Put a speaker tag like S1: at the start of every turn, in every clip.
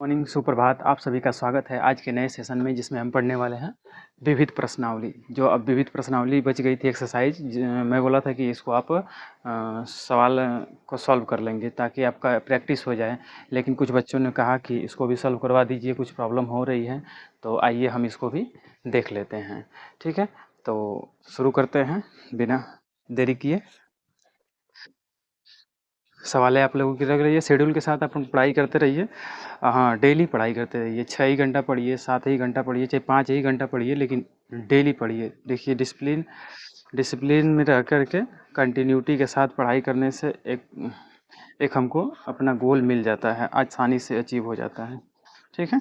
S1: Morning, सुप्रभात। आप सभी का स्वागत है आज के नए सेशन में, जिसमें हम पढ़ने वाले हैं विविध प्रश्नावली। जो अब विविध प्रश्नावली बच गई थी एक्सरसाइज, मैं बोला था कि इसको आप सवाल को सॉल्व कर लेंगे ताकि आपका प्रैक्टिस हो जाए। लेकिन कुछ बच्चों ने कहा कि इसको भी सॉल्व करवा दीजिए, कुछ प्रॉब्लम हो रही है। तो आइए हम इसको भी देख लेते हैं। ठीक है, तो शुरू करते हैं बिना देरी किए। सवाल है आप लोगों की, लग रही है शेड्यूल के साथ आप पढ़ाई करते रहिए। हाँ, डेली पढ़ाई करते रहिए। 6 ही घंटा पढ़िए, 7 ही घंटा पढ़िए, चाहे 5 ही घंटा पढ़िए, लेकिन डेली पढ़िए। देखिए, डिसिप्लिन डिसिप्लिन में रह कर के कंटिन्यूटी के साथ पढ़ाई करने से एक एक हमको अपना गोल मिल जाता है, आसानी से अचीव हो जाता है। ठीक है,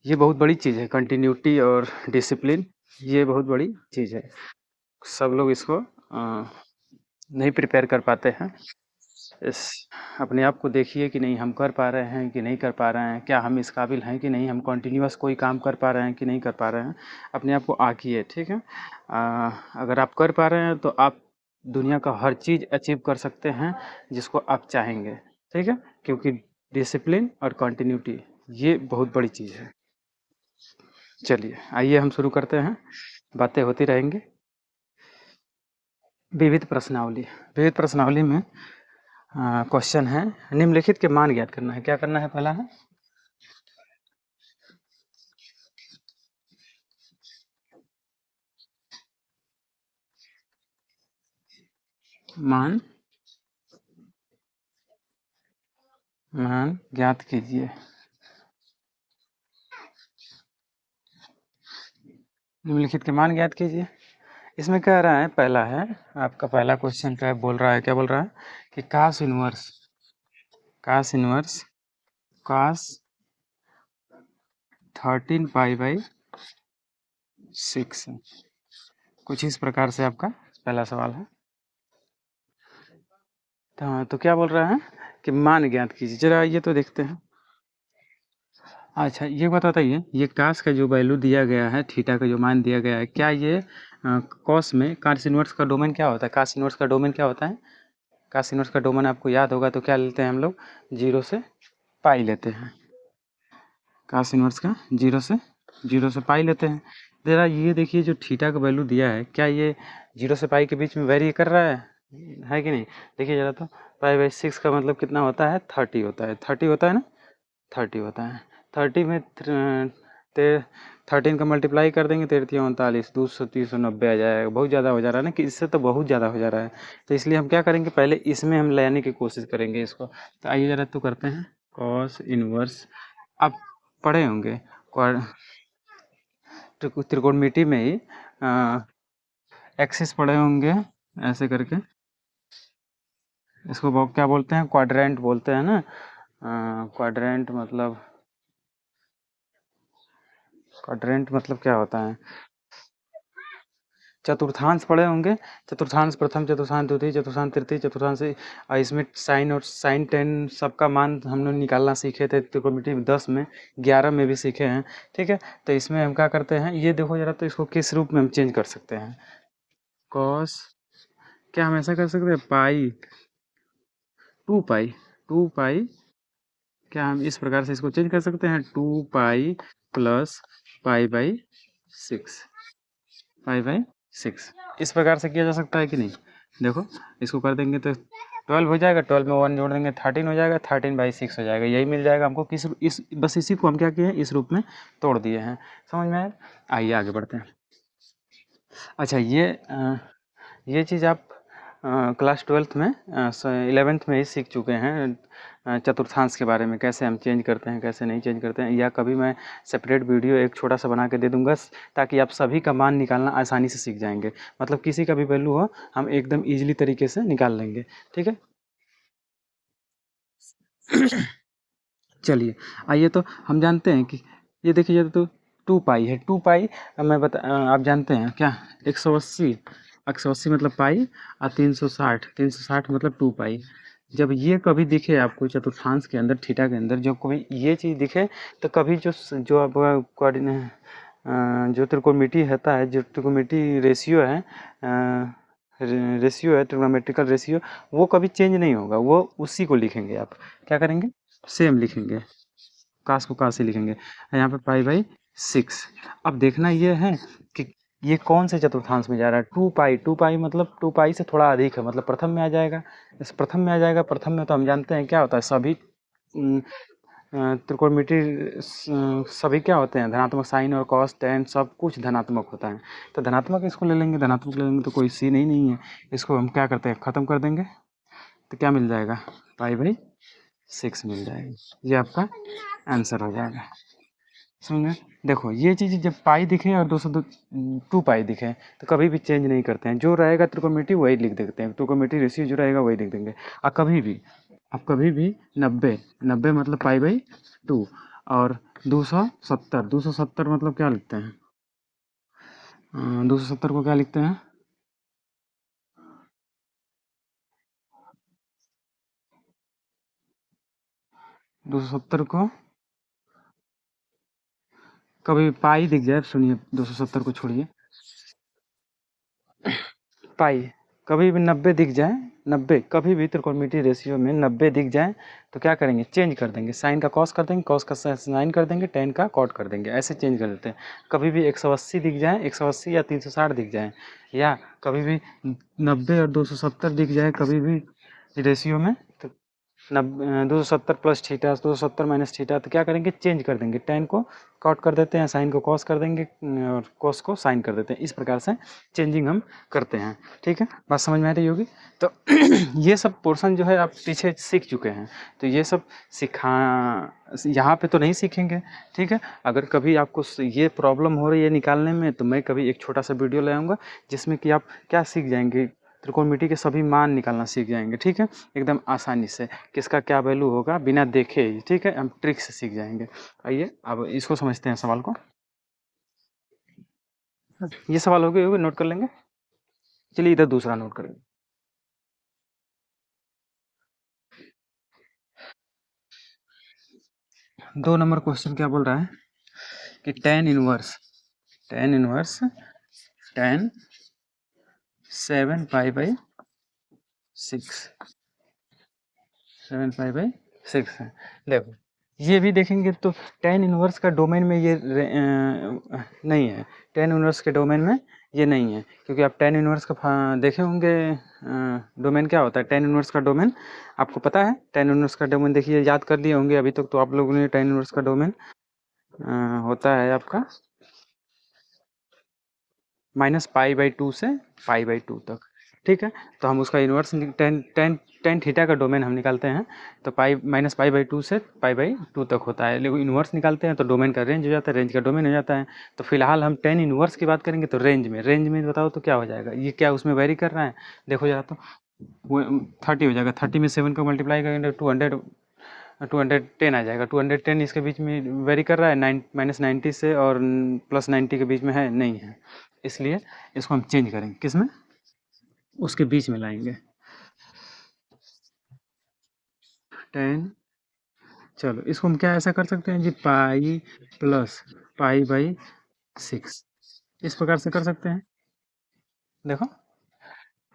S1: ये बहुत बड़ी चीज़ है कंटिन्यूटी और डिसिप्लिन। ये बहुत बड़ी चीज़ है। सब लोग इसको नहीं प्रिपेयर कर पाते हैं। इस अपने आप को देखिए कि नहीं हम कर पा रहे हैं कि नहीं कर पा रहे हैं, क्या हम इस काबिल हैं कि नहीं, हम कंटिन्यूअस कोई काम कर पा रहे हैं कि नहीं कर पा रहे हैं। अपने आप को आंकिए। ठीक है, अगर आप कर पा रहे हैं तो आप दुनिया का हर चीज़ अचीव कर सकते हैं जिसको आप चाहेंगे। ठीक है, क्योंकि डिसिप्लिन और कंटिन्यूटी ये बहुत बड़ी चीज़ है। चलिए आइए हम शुरू करते हैं, बातें होती रहेंगी। विविध प्रश्नावली। विविध प्रश्नावली में क्वेश्चन है, निम्नलिखित के मान ज्ञात करना है। क्या करना है? पहला है मान मान ज्ञात कीजिए। निम्नलिखित के मान ज्ञात कीजिए। इसमें कह रहा है, पहला है आपका, पहला क्वेश्चन क्या बोल रहा है? क्या बोल रहा है कि कास इनवर्स कास 13 पाई/6। कुछ इस प्रकार से आपका पहला सवाल है। तो क्या बोल रहा है कि मान ज्ञात कीजिए। जरा ये तो देखते हैं। अच्छा, ये बताइए, ये कास का जो वैल्यू दिया गया है, थीटा का जो मान दिया गया है, क्या ये कॉस में कास इनवर्स का डोमेन क्या होता है? कास इनवर्स का डोमेन क्या होता है? कास इनवर्स का डोमेन आपको याद होगा तो क्या लेते हैं हम लोग? 0 से पाई लेते हैं। कास इनवर्स का 0 से पाई लेते हैं। जरा ये देखिए, जो थीटा का वैल्यू दिया है, क्या ये 0 से पाई के बीच में वेरी कर रहा है कि नहीं? देखिए जरा तो, पाई/6 का मतलब कितना होता है? 30 होता है। 30 होता है ना, 30 होता है। 30 में 13 का मल्टीप्लाई कर देंगे, 13×3 = 39, 230, 90 आ जाएगा। बहुत ज़्यादा हो जा रहा है ना, कि इससे तो बहुत ज़्यादा हो जा रहा है। तो इसलिए हम क्या करेंगे, पहले इसमें हम लाने की कोशिश करेंगे इसको। तो आइए जरा तो करते हैं कॉस इनवर्स। आप पढ़े होंगे त्रिकोणमिति में ही एक्सिस पढ़े होंगे, ऐसे करके। इसको क्या बोलते हैं? क्वाड्रेंट बोलते हैं ना। क्वाड्रेंट मतलब क्या होता है? चतुर्थांश पढ़े होंगे। चतुर्थांश प्रथम, चतुर्थांश द्वितीय, चतुर्थांश तृतीय, चतुर्थांश। इसमें साइन और साइन टेन सबका मान हम लोग निकालना सीखे थे त्रिकोणमिति 10 में, 11 में भी सीखे हैं। ठीक है, तो इसमें हम क्या करते हैं, ये देखो जरा तो, इसको किस रूप में हम चेंज कर सकते हैं? कॉस, क्या हम ऐसा कर सकते हैं? टू पाई, क्या हम इस प्रकार से इसको चेंज कर सकते हैं? 2 पाई प्लस पाई/6, पाई/6 इस प्रकार से किया जा सकता है कि नहीं? देखो, इसको कर देंगे तो 12 हो जाएगा, 12 में 1 जोड़ देंगे 13 हो जाएगा, 13/6 हो जाएगा। यही मिल जाएगा हमको। बस इसी को हम क्या किए हैं, इस रूप में तोड़ दिए हैं। समझ में आया? आइए आगे बढ़ते हैं। अच्छा, ये चीज़ आप क्लास 12th में 11th में ही सीख चुके हैं, चतुर्थांश के बारे में, कैसे हम चेंज करते हैं, कैसे नहीं चेंज करते हैं। या कभी मैं सेपरेट वीडियो एक छोटा सा बना के दे दूंगा, ताकि आप सभी का मान निकालना आसानी से सीख जाएंगे। मतलब किसी का भी वैल्यू हो, हम एकदम ईजिली तरीके से निकाल लेंगे। ठीक है, चलिए आइए तो हम जानते हैं कि ये देखिए तो 2 पाई है। 2 पाई आप जानते हैं क्या? 180, 180 मतलब पाई, और 360 मतलब 2 पाई। जब ये कभी दिखे आपको चतुर्थांश के अंदर, थीटा के अंदर, जो कभी ये चीज़ दिखे, तो कभी जो आपका जो त्रिकोणमिति होता है, जो त्रिकोणमिति रेशियो है, ट्रिग्नोमेट्रिकल रेशियो, वो कभी चेंज नहीं होगा। वो उसी को लिखेंगे आप। क्या करेंगे? सेम लिखेंगे, काश को काश ही लिखेंगे। यहाँ पे पाई बाई 6। अब देखना ये है कि ये कौन से चतुर्थांश में जा रहा है। 2 पाई, 2 पाई मतलब 2 पाई से थोड़ा अधिक है, मतलब प्रथम में आ जाएगा। इस प्रथम में आ जाएगा, प्रथम में तो हम जानते हैं क्या होता है, सभी त्रिकोणमिति सभी क्या होते हैं, धनात्मक साइन और कॉस टेन सब कुछ धनात्मक होता है। तो धनात्मक इसको ले लेंगे, धनात्मक ले लेंगे तो कोई सीन ही नहीं है। इसको हम क्या करते हैं, ख़त्म कर देंगे तो क्या मिल जाएगा, पाई बाई 6 मिल जाएगा। ये आपका आंसर हो जाएगा। समझे। देखो ये चीज़ जब पाई दिखे और 2 पाई दिखे तो कभी भी चेंज नहीं करते हैं, जो रहेगा त्रिकोणमिति वही लिख देते हैं, त्रिकोणमिति रेशियो जो रहेगा वही लिख देंगे। और कभी भी, अब कभी भी 90, 90 मतलब पाई बाई 2, और 270, 270 मतलब क्या लिखते हैं, 270 को क्या लिखते हैं, 270 को कभी भी पाई दिख जाए, सुनिए 270 को छोड़िए, पाई कभी भी 90 दिख जाए, 90 कभी भी त्रिकोणमिति रेशियो में 90 दिख जाए तो क्या करेंगे, चेंज कर देंगे, साइन का कॉस कर देंगे, कॉस का साइन कर देंगे, टेन का कॉट कर देंगे, ऐसे चेंज कर देते हैं। कभी भी 180 दिख जाए, 180 या 360 दिख जाए, या कभी भी 90 और 270 दिख जाए कभी भी रेशियो में, तो 270 प्लस थीटा, 270 माइनस थीटा, तो क्या करेंगे, चेंज कर देंगे, टेन को कॉट कर देते हैं, साइन को कॉस कर देंगे और कॉस को साइन कर देते हैं। इस प्रकार से चेंजिंग हम करते हैं। ठीक है, बात समझ में आ रही होगी। तो ये सब पोर्शन जो है आप पीछे सीख चुके हैं, तो ये सब सिखा यहाँ पे तो नहीं सीखेंगे। ठीक है, अगर कभी आपको ये प्रॉब्लम हो रही है निकालने में, तो मैं कभी एक छोटा सा वीडियो ले आऊँगा जिसमें कि आप क्या सीख जाएंगे, त्रिकोणमिति के सभी मान निकालना सीख जाएंगे। ठीक है, एकदम आसानी से किसका क्या वैल्यू होगा बिना देखे ही। ठीक है, हम ट्रिक से सीख जाएंगे। आइए अब इसको समझते हैं, सवाल को। ये सवाल हो गए होगे, नोट कर लेंगे। चलिए इधर दूसरा नोट करेंगे। 2 नंबर क्वेश्चन क्या बोल रहा है कि ten 7 pi by 6, 7 pi by 6 है। देखो ये भी देखेंगे तो टेन इनवर्स का डोमेन में ये नहीं है, टेन इनवर्स के डोमेन में ये नहीं है, क्योंकि आप टेन इनवर्स का देखे होंगे। डोमेन क्या होता है, टेन इनवर्स का डोमेन आपको पता है, टेन इनवर्स का डोमेन देखिए, याद कर लिए होंगे अभी तक तो आप लोगों ने। टेन इनवर्स का डोमेन होता है आपका -π/2 से π/2 तक। ठीक है, तो हम उसका inverse ten ten tan theta का डोमेन हम निकालते हैं, तो पाई -π/2 से π/2 तक होता है। लेकिन इन्वर्स निकालते हैं तो डोमेन का रेंज हो जाता है, रेंज का डोमेन हो जाता है। तो फिलहाल हम टेन इन्वर्स की बात करेंगे, तो रेंज में बताओ तो क्या हो जाएगा, ये क्या उसमें वेरी कर रहा है, देखो जरा तो वो 30 हो जाएगा, 30 में 7 को मल्टीप्लाई करेंगे 200, 210 आ जाएगा। 210 इसके बीच में वेरी कर रहा है, -90 से और +90 के बीच में है नहीं है, इसलिए इसको हम चेंज करेंगे, किसमें, उसके बीच में लाएंगे। 10, चलो इसको हम क्या ऐसा कर सकते हैं जी, पाई+π/6, इस प्रकार से कर सकते हैं। देखो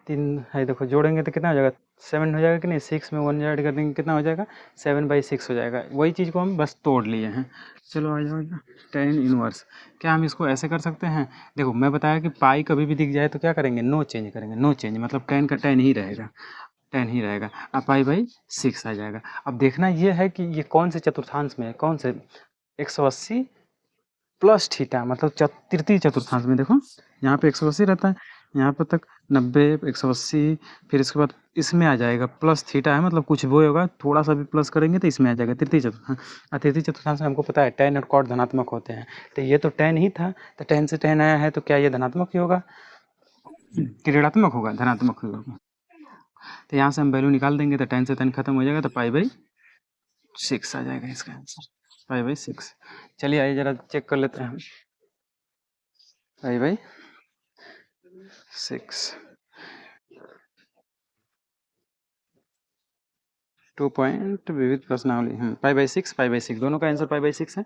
S1: तीन है, देखो जोड़ेंगे तो कितना हो जाएगा, 7 हो जाएगा कि नहीं, 6 में 1 ऐड कर देंगे कितना हो जाएगा, 7/6 हो जाएगा। वही चीज़ को हम बस तोड़ लिए हैं। चलो आ जाएगा टेन इनवर्स। क्या हम इसको ऐसे कर सकते हैं, देखो मैं बताया कि पाई कभी भी दिख जाए तो क्या करेंगे, नो चेंज करेंगे, नो चेंज मतलब टेन का टेन ही रहेगा, टेन ही रहेगा। अब पाई/6 आ जाएगा। अब देखना ये है कि ये कौन से चतुर्थांश में है, कौन से, 180 प्लस थीटा मतलब तृतीय चतुर्थांश में। देखो यहाँ पे 180 रहता है, यहाँ पर तक 90, 180, फिर इसके बाद इसमें आ जाएगा प्लस थीटा है, मतलब कुछ वो होगा, थोड़ा सा भी प्लस करेंगे तो इसमें आ जाएगा तृतीय चतुर्थांश। तृतीय चतुर्थांश में हमको पता है टेन और कॉट धनात्मक होते हैं, तो ये तो टेन ही था, तो टेन से टेन आया है तो क्या ये धनात्मक ही होगा कि ऋणात्मक होगा, धनात्मक ही होगा। तो यहाँ से हम वैल्यू निकाल देंगे, तो टेन से टेन खत्म हो जाएगा, तो पाई/6 आ जाएगा इसका आंसर, पाई/6। चलिए आइए जरा चेक कर लेते हैं हम, पाई/6 2 पॉइंट विविध प्रश्नावली, पाई/6 दोनों का आंसर पाई/6 है।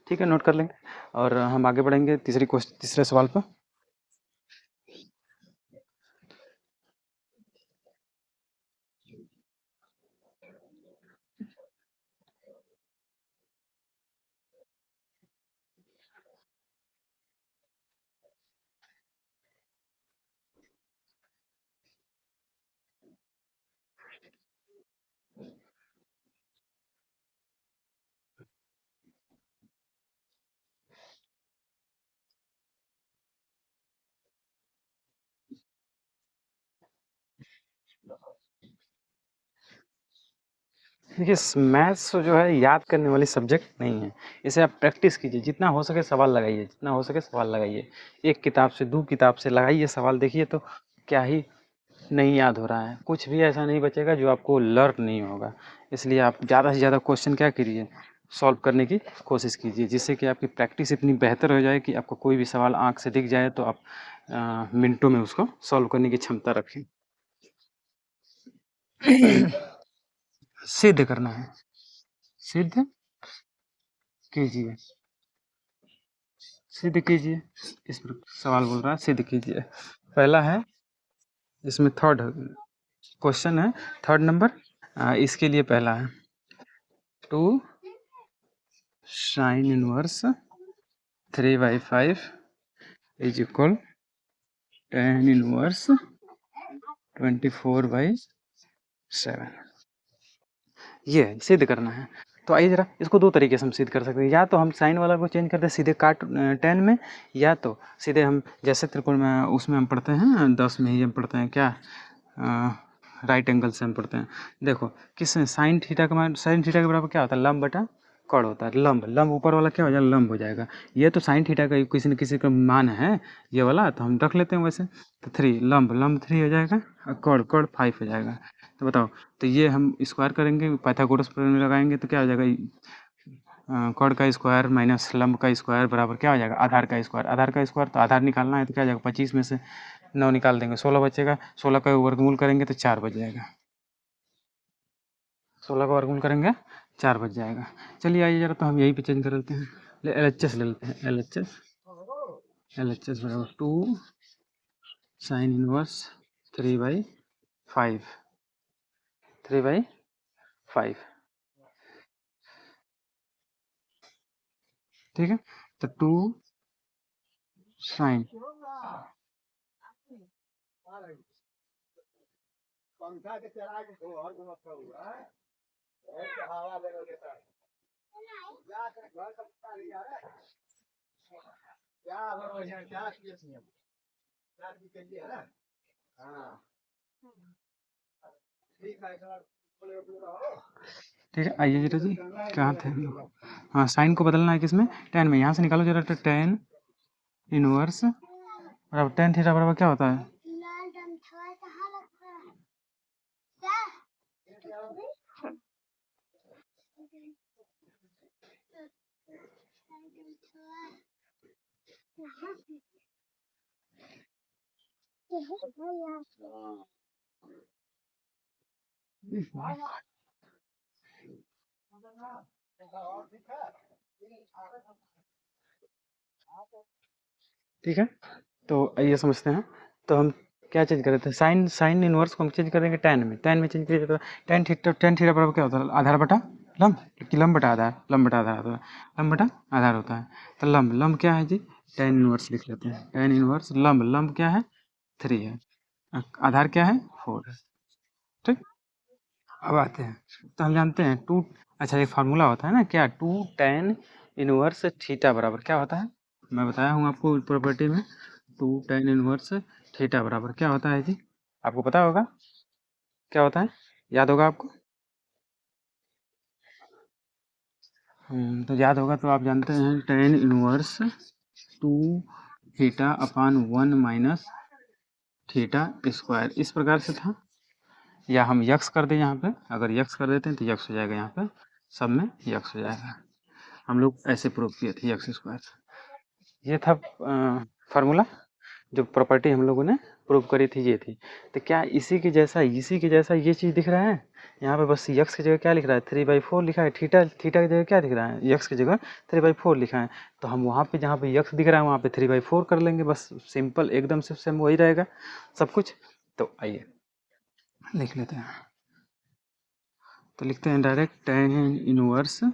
S1: ठीक है, नोट कर लेंगे और हम आगे बढ़ेंगे तीसरे सवाल पर। देखिए मैथ्स जो है याद करने वाली सब्जेक्ट नहीं है, इसे आप प्रैक्टिस कीजिए, जितना हो सके सवाल लगाइए, जितना हो सके सवाल लगाइए, एक किताब से 2 किताब से लगाइए सवाल, देखिए तो क्या ही नहीं याद हो रहा है, कुछ भी ऐसा नहीं बचेगा जो आपको लर्न नहीं होगा। इसलिए आप ज़्यादा से ज़्यादा क्वेश्चन क्या करिए, सॉल्व करने की कोशिश कीजिए, जिससे कि आपकी प्रैक्टिस इतनी बेहतर हो जाए कि आपको कोई भी सवाल आँख से दिख जाए तो आप मिनटों में उसको सॉल्व करने की क्षमता रखें। सिद्ध करना है, सिद्ध कीजिए, सिद्ध कीजिए, इस पर सवाल बोल रहा है, सिद्ध कीजिए। पहला है, इसमें थर्ड क्वेश्चन है, थर्ड नंबर, इसके लिए पहला है 2 sin inverse 3/5 is equal tan inverse 24/7। ये सिद्ध करना है। तो आइए ज़रा इसको 2 तरीके से हम सिद्ध कर सकते हैं, या तो हम साइन वाला को चेंज करते हैं सीधे काट tan में, या तो सीधे हम जैसे त्रिकोण में उसमें हम पढ़ते हैं 10 में ही हम पढ़ते हैं क्या, राइट एंगल से हम पढ़ते हैं। देखो किस साइन थीटा का मान, साइन थीटा के बराबर क्या होता है, लंब बटा कड़ होता है। लंब लंब ऊपर वाला क्या हो जाएगा, लंब हो जाएगा। ये तो साइन थीटा का किसी न किसी का मान है ये वाला, तो हम रख लेते हैं वैसे। तो 3 लंब लंब 3 हो जाएगा और कड़ कड़ 5 हो जाएगा। तो बताओ, तो ये हम स्क्वायर करेंगे, पाइथागोरस प्रमेय लगाएंगे तो क्या हो जाएगा, कड़ का स्क्वायर माइनस लंब का स्क्वायर बराबर क्या हो जाएगा, आधार का स्क्वायर। आधार का स्क्वायर तो आधार निकालना है तो क्या हो जाएगा, 25 में से 9 निकाल देंगे, 16 बचेगा। 16 का वर्गमूल करेंगे तो 4 बच जाएगा। 16 का वर्गमूल करेंगे 4 बच जाएगा। चलिए आइए जरा, तो हम यहीं पे चेंज कर लेते हैं, एल एच एस ले लेते हैं। एल एच एस बराबर 2 साइन इनवर्स 3/5, 3/5, ठीक है। तो 2 साइन, ठीक है। आइए जरा जी, कहाँ थे हम लोग, हाँ साइन को बदलना है किसमें, tan में। यहाँ से निकालो जरा, तो tan इनवर्स बराबर tan थीटा बराबर क्या होता है, ठीक है। तो आइए समझते हैं। तो हम क्या चेंज कर रहे थे, साइन साइन इनवर्स को हम चेंज करेंगे tan में, tan में चेंज करिए तो tan थीटा बराबर क्या होता है, आधार बटा लंब, कि लंब बटा आधार, लंब बटा आधार होता है, लंब बटा आधार होता है। तो लंब लंब क्या है जी, tan इनवर्स लिख लेते हैं, tan इनवर्स लंब लंब क्या है 3 है, आधार क्या है 4 है, ठीक। अब आते हैं, तो हम जानते हैं 2, अच्छा एक फार्मूला होता है ना क्या, 2 tan इनवर्स थीटा बराबर क्या होता है, मैं बताया हूँ आपको प्रॉपर्टी में, 2 tan इनवर्स थीटा बराबर क्या होता है जी, आपको पता होगा क्या होता है, याद होगा आपको। तो याद होगा, तो आप जानते हैं tan inverse 2 theta upon 1 minus theta square, इस प्रकार से था। या हम यक्स कर दें यहाँ पे, अगर यक्स कर देते हैं तो यक्स हो जाएगा, यहाँ पे सब में यक्स हो जाएगा। हम लोग ऐसे प्रूव किए थे यक्स स्क्वायर, ये था फार्मूला। जो प्रॉपर्टी हम लोगों ने प्रूव करी थी ये थी। तो क्या इसी के जैसा ये चीज़ दिख रहा है, यहाँ पे बस यक्स की जगह क्या लिख रहा है, 3/4 लिखा है, थीटा थीटा की जगह क्या दिख रहा है, यक्स की जगह 3/4 लिखा है। तो हम वहाँ पे जहाँ पे यक्स दिख रहा है वहाँ पे 3/4 कर लेंगे, बस सिंपल एकदम से सेम वही रहेगा सब कुछ। तो आइए लिख लेते हैं, तो लिखते हैं डायरेक्ट tan इनवर्स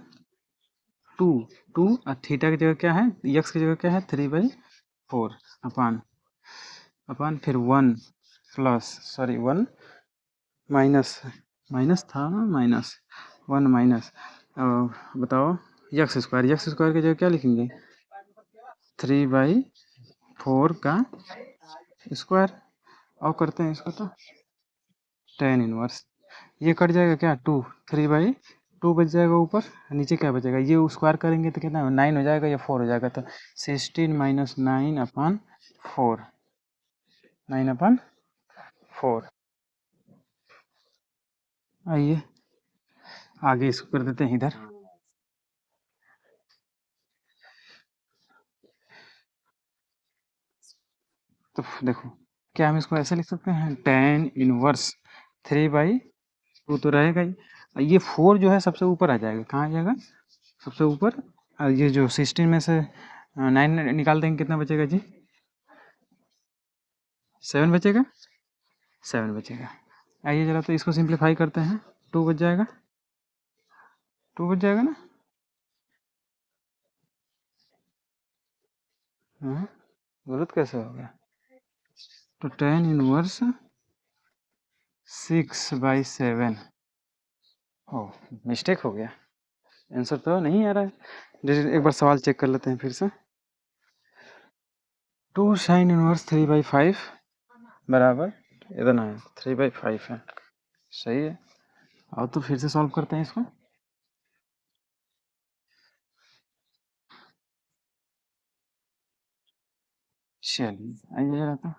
S1: 2 2 और थीटा की जगह क्या है, यक्स की जगह क्या है 3/4 अपान अपान फिर 1 प्लस सॉरी 1 माइनस, माइनस था ना, माइनस 1 माइनस, बताओ यक्स स्क्वायर, यक्स स्क्वायर की जगह क्या लिखेंगे 3/4 का स्क्वायर, और करते हैं इसको तो tan इनवर्स, ये कट जाएगा क्या, 2, 3/2 बच जाएगा ऊपर, नीचे क्या बचेगा, ये स्क्वायर करेंगे तो कितना 9 हो जाएगा या 4 हो जाएगा, तो 16 - 9/4, 9/4। आइए आगे इसको कर देते हैं इधर। तो देखो, क्या हम इसको ऐसे लिख सकते हैं, tan इनवर्स 3/2 तो रहेगा ही, ये 4 जो है सबसे ऊपर आ जाएगा, कहाँ आ जाएगा सबसे ऊपर, और ये जो 16 में से 9 निकाल देंगे कितना बचेगा जी, 7 बचेगा, 7 बचेगा। आइए जरा तो इसको सिंप्लीफाई करते हैं, 2 बच जाएगा, 2 बच जाएगा ना, हाँ गलत कैसे हो गया, तो tan इनवर्स 6/7, ओह मिस्टेक हो गया, आंसर तो नहीं आ रहा है, जैसे एक बार सवाल चेक कर लेते हैं फिर से। 2 sin इनवर्स 3/5 बराबर इतना है, 3/5 है, सही है। और तो फिर से सॉल्व करते हैं इसको, चलिए आइए जरा तो,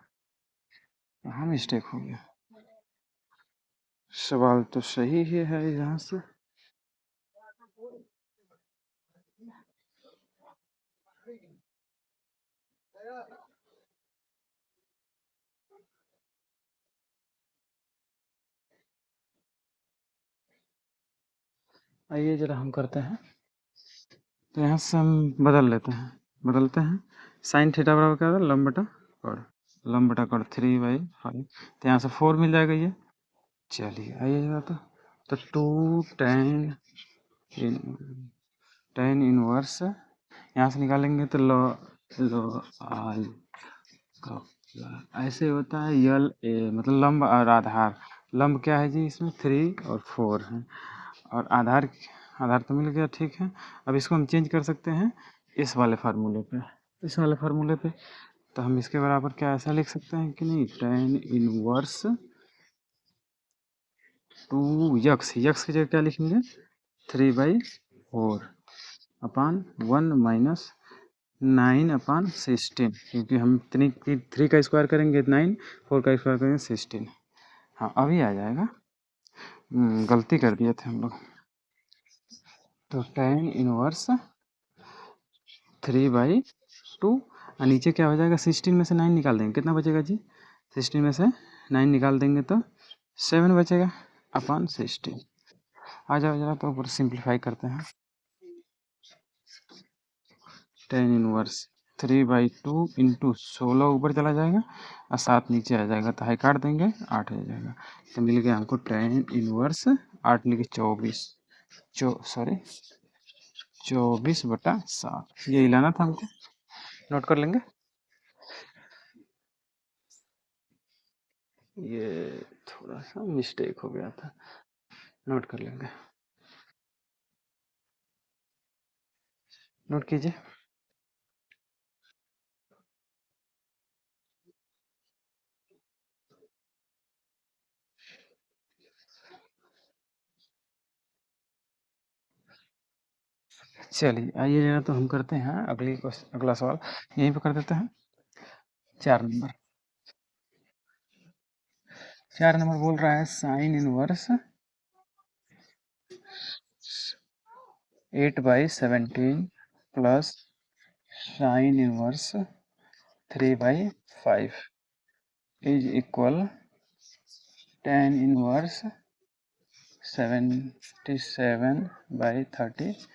S1: कहाँ मिस्टेक हो गया, सवाल तो सही ही है यहाँ से, आइए जरा हम करते हैं, तो यहाँ से हम बदल लेते हैं, बदलते हैं, साइन थीटा बराबर क्या था, लंब बटा कॉड, लंब बटा कॉड 3/5, तो यहाँ से 4 मिल जाएगा ये, चलिए आइए जरा तो 2 tan इनवर्स, यहाँ से निकालेंगे तो लो लो आई का ऐसे होता है, यल ए मतलब लंब और आधार, लंब क्या है जी इसमें 3 और 4 है, और आधार, आधार तो मिल गया, ठीक है। अब इसको हम चेंज कर सकते हैं इस वाले फार्मूले पे, इस वाले फार्मूले पे, तो हम इसके बराबर क्या ऐसा लिख सकते हैं कि नहीं, tan इनवर्स 2x, यक्स की जगह क्या लिखेंगे 3/4 अपान 1 माइनस 9/16, क्योंकि हम 3 का स्क्वायर करेंगे 9, 4 का स्क्वायर करेंगे 16, हाँ अभी आ जाएगा, गलती कर दिए थे हम लोग, तो tan इनवर्स 3/2, और नीचे क्या हो जाएगा, 16 में से 9 निकाल देंगे कितना बचेगा जी, 16 में से 9 निकाल देंगे तो 7 बचेगा अपान 16। आ जाओ जरा तो ऊपर सिंप्लीफाई करते हैं, tan इनवर्स 3/2 इंटू 16 ऊपर चला जाएगा और 7 नीचे आ जाएगा, तो हाई काट देंगे 8 आ जाएगा, तो मिल गया हमको tan इनवर्स 8 लिखे 24, सॉरी 24/7, ये लाना था हमको, नोट कर लेंगे, ये थोड़ा सा मिस्टेक हो गया था, नोट कर लेंगे, नोट कीजिए। चलिए आइए जरा तो हम करते हैं अगला सवाल, यहीं पे कर देते हैं, 4 नंबर, 4 नंबर बोल रहा है sine inverse 8/17 plus sine inverse 3/5 is equal tan inverse 77/36।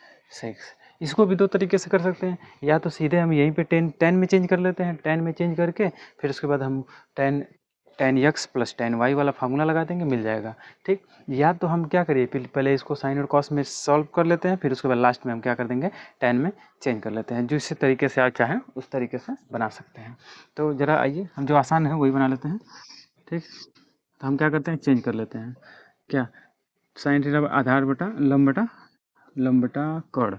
S1: इसको भी दो तरीके से कर सकते हैं, या तो सीधे हम यहीं पे टेन में चेंज कर लेते हैं, टेन में चेंज करके फिर उसके बाद हम tan tan x plus tan y वाला फार्मूला लगा देंगे, मिल जाएगा, ठीक। या तो हम क्या करिए, पहले इसको साइन और कॉस में सॉल्व कर लेते हैं, फिर उसके बाद लास्ट में हम क्या कर देंगे, टेन में चेंज कर लेते हैं, जिस तरीके से आप चाहें उस तरीके से बना सकते हैं। तो ज़रा आइए हम जो आसान है वही बना लेते हैं, ठीक। तो हम क्या करते हैं, चेंज कर लेते हैं, क्या साइन थीटा आधार बटा लंब बटा कड़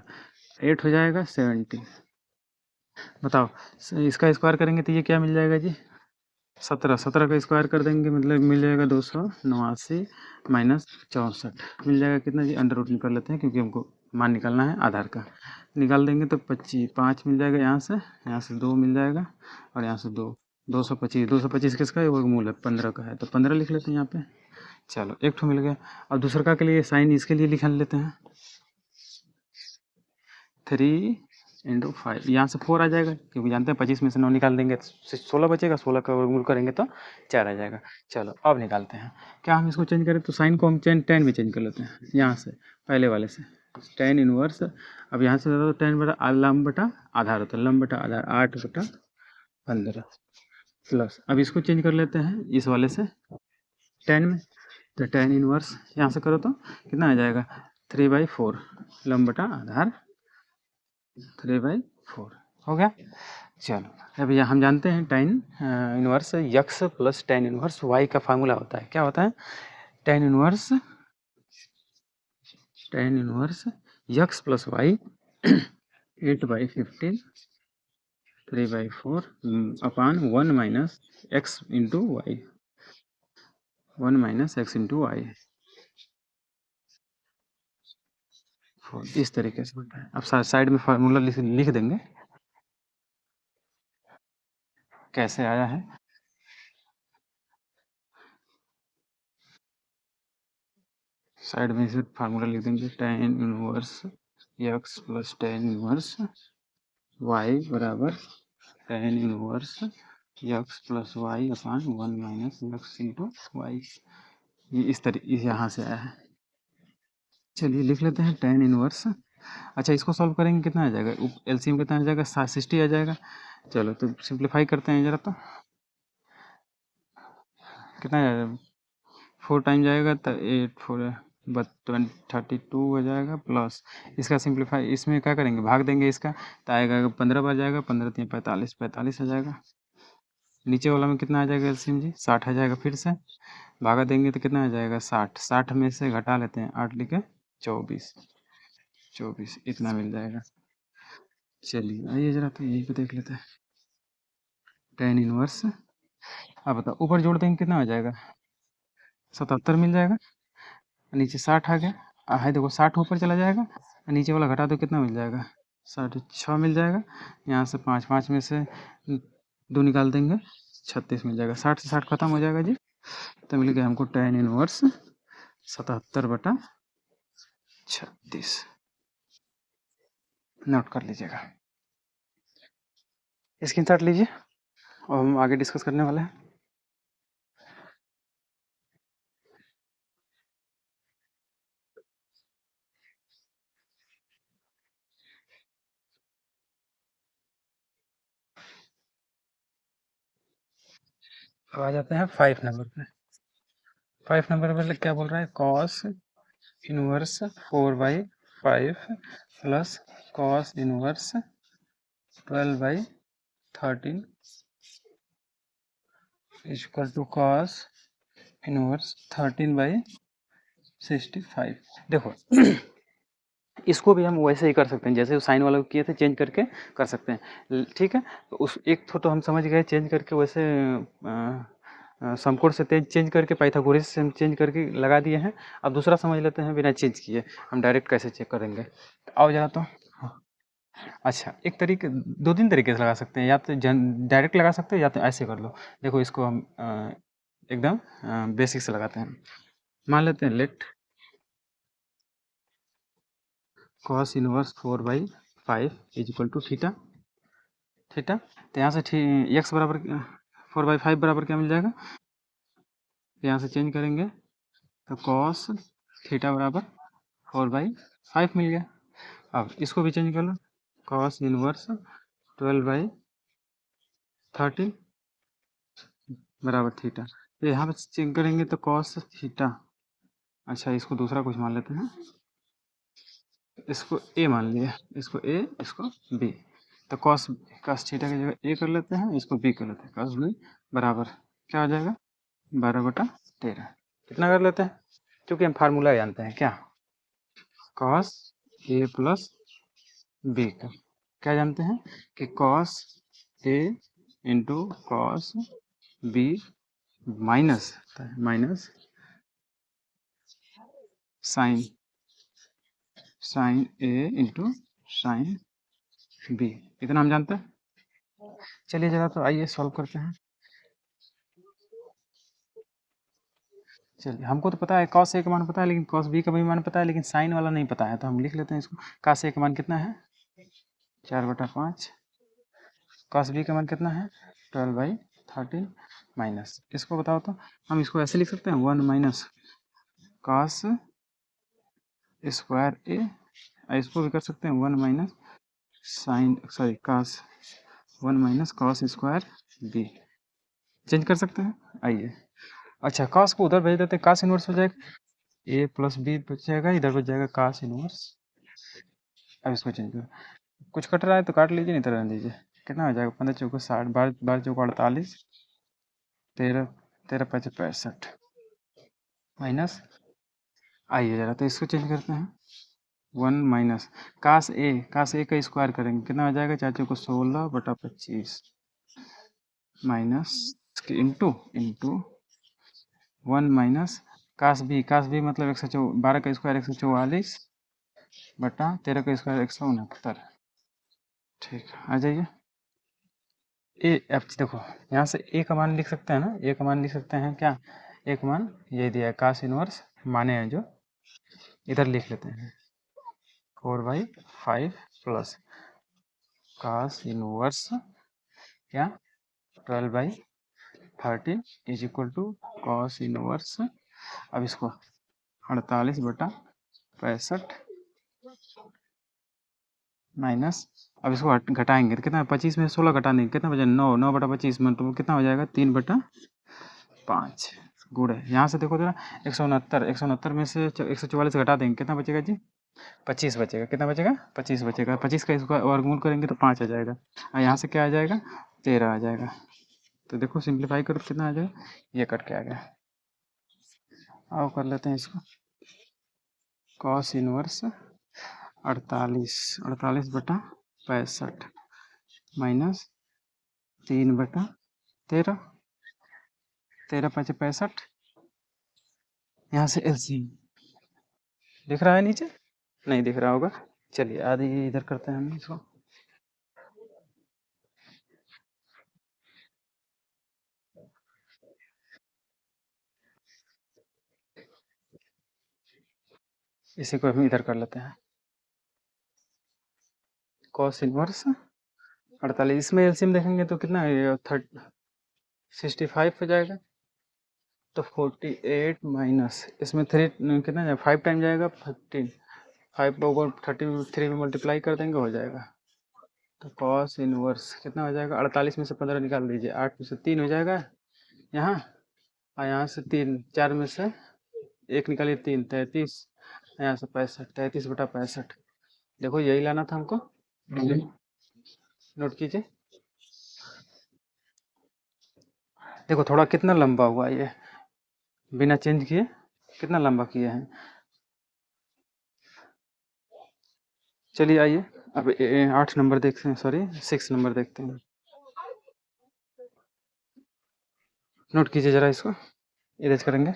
S1: 8 हो जाएगा 70, बताओ इसका स्क्वायर करेंगे तो ये क्या मिल जाएगा जी, 17 का स्क्वायर कर देंगे, मतलब मिल जाएगा 289 माइनस 64 मिल जाएगा कितना जी, अंडर रूट निकाल लेते हैं क्योंकि हमको मान निकालना है आधार का। निकाल देंगे तो 5 मिल जाएगा, यहाँ से 2 मिल जाएगा और यहाँ से 225 किसका है, वर्गमूल है 15 का है, तो 15 लिख लेते हैं यहाँ पे। चलो एक ठो मिल गया। अब दूसरा का के लिए साइन इसके लिए लिख लेते हैं, 3 × 5, यहाँ से 4 आ जाएगा क्योंकि जानते हैं 25 में से 9 निकाल देंगे तो 16 बचेगा, 16 का वर्गमूल करेंगे तो 4 आ जाएगा। चलो अब निकालते हैं, क्या हम इसको चेंज करें तो साइन को हम टेन में चेंज कर लेते हैं, यहाँ से पहले वाले से टेन इनवर्स। अब यहाँ से तो टेन बटा लंब बटा आधार होता है, लंब बटा आधार 8/15 प्लस, अब इसको चेंज कर लेते हैं इस वाले से टेन में, तो टेन इनवर्स यहाँ से करो तो कितना आ जाएगा 3/4 लंब बटा आधार 3/4 हो गया। चलो अब हम जानते हैं tan inverse x plus tan inverse y का फार्मूला होता है, क्या होता है, tan inverse x plus y 8/15 3/4 upon 1 minus x into y, 1 minus x into y, इस तरीके से बनता है। अब साइड में फार्मूला लिख देंगे कैसे आया है। साइड में इसे फार्मूला लिख देंगे, tan inverse x plus tan inverse y बराबर tan inverse x plus y upon 1 minus x into y, ये इस तरीके यहाँ से आया है। चलिए लिख लेते हैं टेन इनवर्स। अच्छा इसको सॉल्व करेंगे कितना आ जाएगा, एलसीएम कितना आ जाएगा 60 आ जाएगा। चलो तो सिंप्लीफाई करते हैं ज़रा, तो कितना आ जाएगा 4 टाइम जाएगा तो 8 4 32 हो जाएगा, प्लस इसका सिंप्लीफाई इसमें क्या करेंगे भाग देंगे इसका, तो आएगा 15 बार जाएगा, 15 3 45 45 आ जाएगा। नीचे वाला में कितना आ जाएगा एलसीएम जी 60 आ जाएगा, फिर से भागा देंगे तो कितना आ जाएगा 60, 60 में से घटा लेते हैं 8 लिखे 24 24 इतना मिल जाएगा। चलिए आइए जरा तो यहीं पे देख लेते हैं टेन इनवर्स। अब बताओ ऊपर जोड़ देंगे कितना आ जाएगा 77 मिल जाएगा, नीचे 60 आ गया, है देखो 60 ऊपर चला जाएगा, नीचे वाला घटा दो कितना मिल जाएगा 6.5 मिल जाएगा, यहाँ से 5 5 में से 2 निकाल देंगे 36 मिल जाएगा, 60 से 60 खत्म हो जाएगा जी, तो मिल गया हमको टेन इनवर्स 77/36। नोट कर लीजिएगा, स्क्रीनशॉट लीजिए और हम आगे डिस्कस करने वाले हैं। अब आ जाते हैं 5 नंबर पे। 5 नंबर पे क्या बोल रहा है, cos inverse 4/5 plus cos inverse 12/13 equal to cos inverse 13/65। देखो इसको भी हम वैसे ही कर सकते हैं जैसे साइन वाला को किए थे, चेंज करके कर सकते हैं, ठीक है। तो उस एक तो हम समझ गए चेंज करके, वैसे समकोण से चेंज करके पाइथागोरस से हम चेंज करके लगा दिए हैं। अब दूसरा समझ लेते हैं बिना चेंज किए हम डायरेक्ट कैसे चेक करेंगे, आओ जरा तो। अच्छा एक तरीके, 2-3 तरीके से लगा सकते हैं, या तो डायरेक्ट लगा सकते हैं या तो ऐसे कर लो। देखो इसको हम एकदम बेसिक से लगाते हैं, मान लेते हैं let cos inverse 4/5 is equal to theta, theta तो यहाँ से एक्स बराबर 4/5 बराबर क्या मिल जाएगा, यहाँ से चेंज करेंगे तो कॉस थीटा बराबर 4/5 मिल गया। अब इसको भी चेंज कर लो, कॉस इनवर्स 12/13 बराबर थीटा, तो यहाँ पे चेक करेंगे तो कॉस थीटा, अच्छा इसको दूसरा कुछ मान लेते हैं, इसको ए मान लिया, इसको ए इसको बी, तो कॉस कॉस थीटा की जगह ए कर लेते हैं, इसको बी कर लेते हैं, कॉस बी बराबर क्या आ जाएगा 12/13, कितना कर लेते हैं क्योंकि हम फार्मूला जानते हैं क्या, कॉस ए प्लस बी का क्या जानते हैं कि cos A into cos B minus minus sine sine A into sine B, इतना हम जानते हैं। चलिए जरा तो आइए सॉल्व करते हैं। चलिए हमको तो पता है कॉस ए का मान पता है, लेकिन कॉस बी का भी मान पता है, लेकिन साइन वाला नहीं पता है, तो हम लिख लेते हैं इसको। कॉस ए का मान कितना है 4/5, कॉस बी का मान कितना है 12/13 माइनस, इसको बताओ तो हम इसको ऐसे लिख सकते हैं 1 माइनस कॉस स्क्वायर ए, इसको भी कर सकते हैं 1 minus sine sorry cos 1 minus cos square B, change कर सकते हैं। आइए अच्छा कॉस को उधर भेज देते हैं, कॉस इनवर्स हो जाएगा, ए प्लस बी बच जाएगा, इधर बच जाएगा कॉस इनवर्स। अब इसको चेंज कर, कुछ कट रहा है तो काट लीजिए, नहीं तो रहने दीजिए। कितना हो जाएगा 15×4 = 60, 12×4 = 48, 13 13×5 = 65 माइनस। आइए जरा तो इसको चेंज करते हैं 1 माइनस कास ए का स्क्वायर करेंगे, कितना हो जाएगा 4×16/25 minus into into 1 minus cos B मतलब 12 का स्क्वायर 144/13 का स्क्वायर 169। ठीक है आ जाइए। ए अब देखो यहाँ से ए का मान लिख सकते हैं ना, ए का मान लिख सकते हैं क्या, एक मान ये दिया है कास इनवर्स माने हैं जो, इधर लिख लेते हैं 4/5 प्लस कास इनवर्स क्या 12/13 is equal to cos inverse, अब इसको 48/65 माइनस, अब इसको घटाएंगे तो कितना 25 में 16 घटा देंगे, कितना बचा 9 मतलब कितना हो जाएगा 3/5 गुड़ है। यहाँ से देखो जरा 169 में से 144 घटा देंगे, कितना बचेगा जी 25 बचेगा, कितना बचेगा 25 बचेगा, 25 का इसको वर्गमूल करेंगे तो 5 आ जाएगा, और यहाँ से क्या आ जाएगा 13 आ जाएगा। तो देखो सिंप्लीफाई करो कितना आ जाएगा, ये कट के आ गया। आओ कर लेते हैं इसको, कॉस इनवर्स 48/65 माइनस 3/13, 13×5 = 65, यहाँ से एलसीएम दिख रहा है नीचे, नहीं दिख रहा होगा। चलिए आधी इधर करते हैं हम इसको, इसी को हम इधर कर लेते हैं कॉस इनवर्स 48, इसमें एलसीएम देखेंगे तो कितना है 65 हो जाएगा, तो 48 माइनस इसमें 3 कितना जाएगा 5 टाइम जाएगा 15, 5 को 33 में मल्टीप्लाई कर देंगे हो जाएगा, तो कॉस इनवर्स कितना हो जाएगा 48 में से 15 निकाल दीजिए, 8 में से 3 हो जाएगा यहाँ, और यहाँ से 3 4 में से 1 निकालिए 3 33, यहाँ से 65 33/65, देखो यही लाना था हमको, नोट कीजिए। देखो थोड़ा कितना लंबा हुआ ये, बिना चेंज किए कितना लंबा किए हैं। चलिए आइए अब 8 नंबर देखते हैं, सॉरी 6 नंबर देखते हैं, नोट कीजिए जरा इसको, इरेज करेंगे।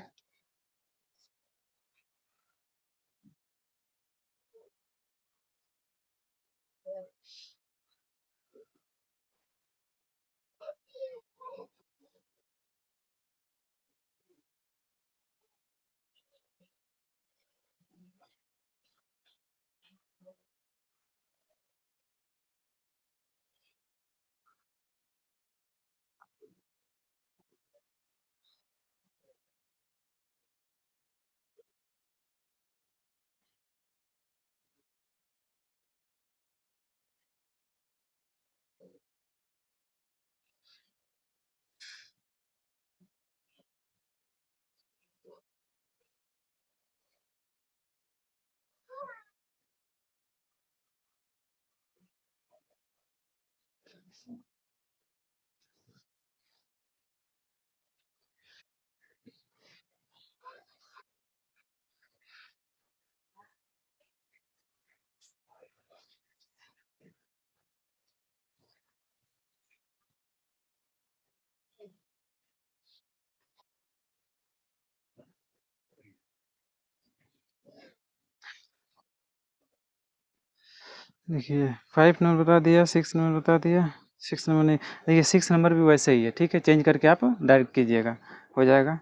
S1: देखिए 5 नंबर बता दिया, 6 नंबर बता दिया, 6 नंबर नहीं, देखिए 6 नंबर भी वैसे ही है, ठीक है, चेंज करके आप डायरेक्ट कीजिएगा, हो जाएगा।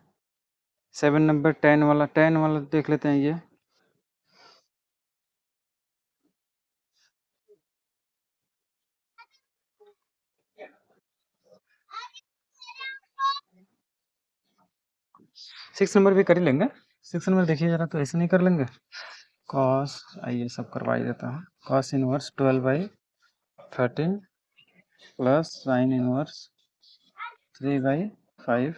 S1: 7 नंबर 10 वाला देख लेते हैं ये। 6 नंबर भी कर ही लेंगे। 6 नंबर देखिए ज़रा, तो ऐसे नहीं कर लेंगे? कॉस, आइए सब करवा ही देता हूँ। Cos inverse 12/13 plus sine inverse 3/5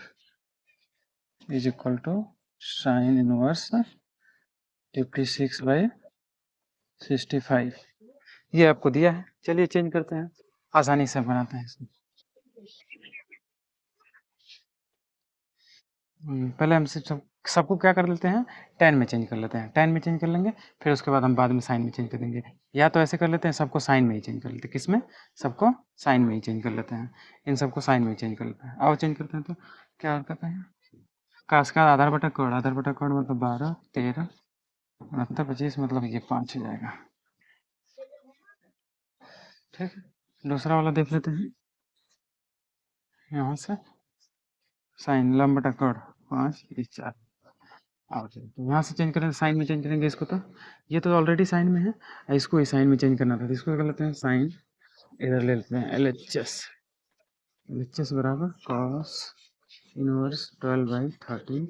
S1: is equal to sine inverse 56/65। ये आपको दिया है, चलिए चेंज करते हैं, आसानी से बनाते हैं इसमें। पहले हम सबको क्या कर लेते हैं, 10 में चेंज कर लेते हैं, 10 में चेंज कर लेंगे, फिर उसके बाद हम बाद में साइन में चेंज कर देंगे। या तो ऐसे कर लेते हैं, सबको साइन में ही चेंज कर लेते हैं, किस में, सबको साइन में ही चेंज कर लेते हैं, इन सबको साइन में ही चेंज कर लेते हैं। आओ चेंज करते हैं, तो क्या करते हैं, काश का आधार बटा कोड, आधार बटा कोड मतलब 12 13 69 25, मतलब ये 5 हो जाएगा, ठीक है। दूसरा वाला देख लेते हैं, यहाँ से साइन लंब बटा कोड 5 ये 4। और तो यहाँ से चेंज करें, साइन में चेंज करेंगे इसको, तो ये तो ऑलरेडी साइन में है, इसको ही साइन में चेंज करना था, तो इसको कर लेते हैं साइन, इधर ले लेते हैं LHS, LHS बराबर cos inverse 12/13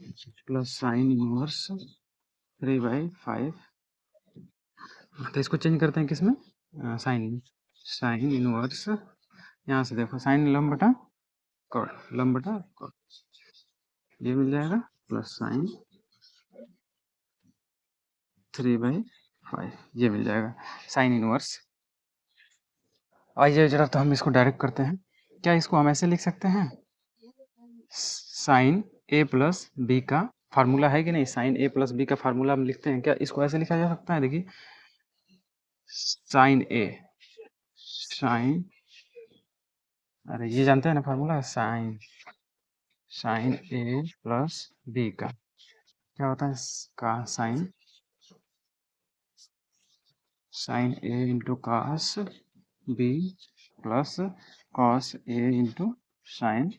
S1: plus sine inverse 3/5। तो इसको चेंज करते हैं किस में, साइन में, साइन इनवर्स, यहाँ से देखो साइन लंब बटा कॉट, लंब बटा कॉट, ये मिल जाएगा, प्लस साइन 3/5 ये मिल जाएगा, साइन इनवर्स। आइए जरा, तो हम इसको डायरेक्ट करते हैं, क्या इसको हम ऐसे लिख सकते हैं, साइन ए प्लस बी का फार्मूला है कि नहीं, साइन ए प्लस बी का फार्मूला हम लिखते हैं, क्या इसको ऐसे लिखा जा सकता है, देखिए साइन ए, साइन, अरे ये जानते हैं ना formula, sine, sine A plus B का क्या होता है, का sine, sine A into cos B plus cos A into sine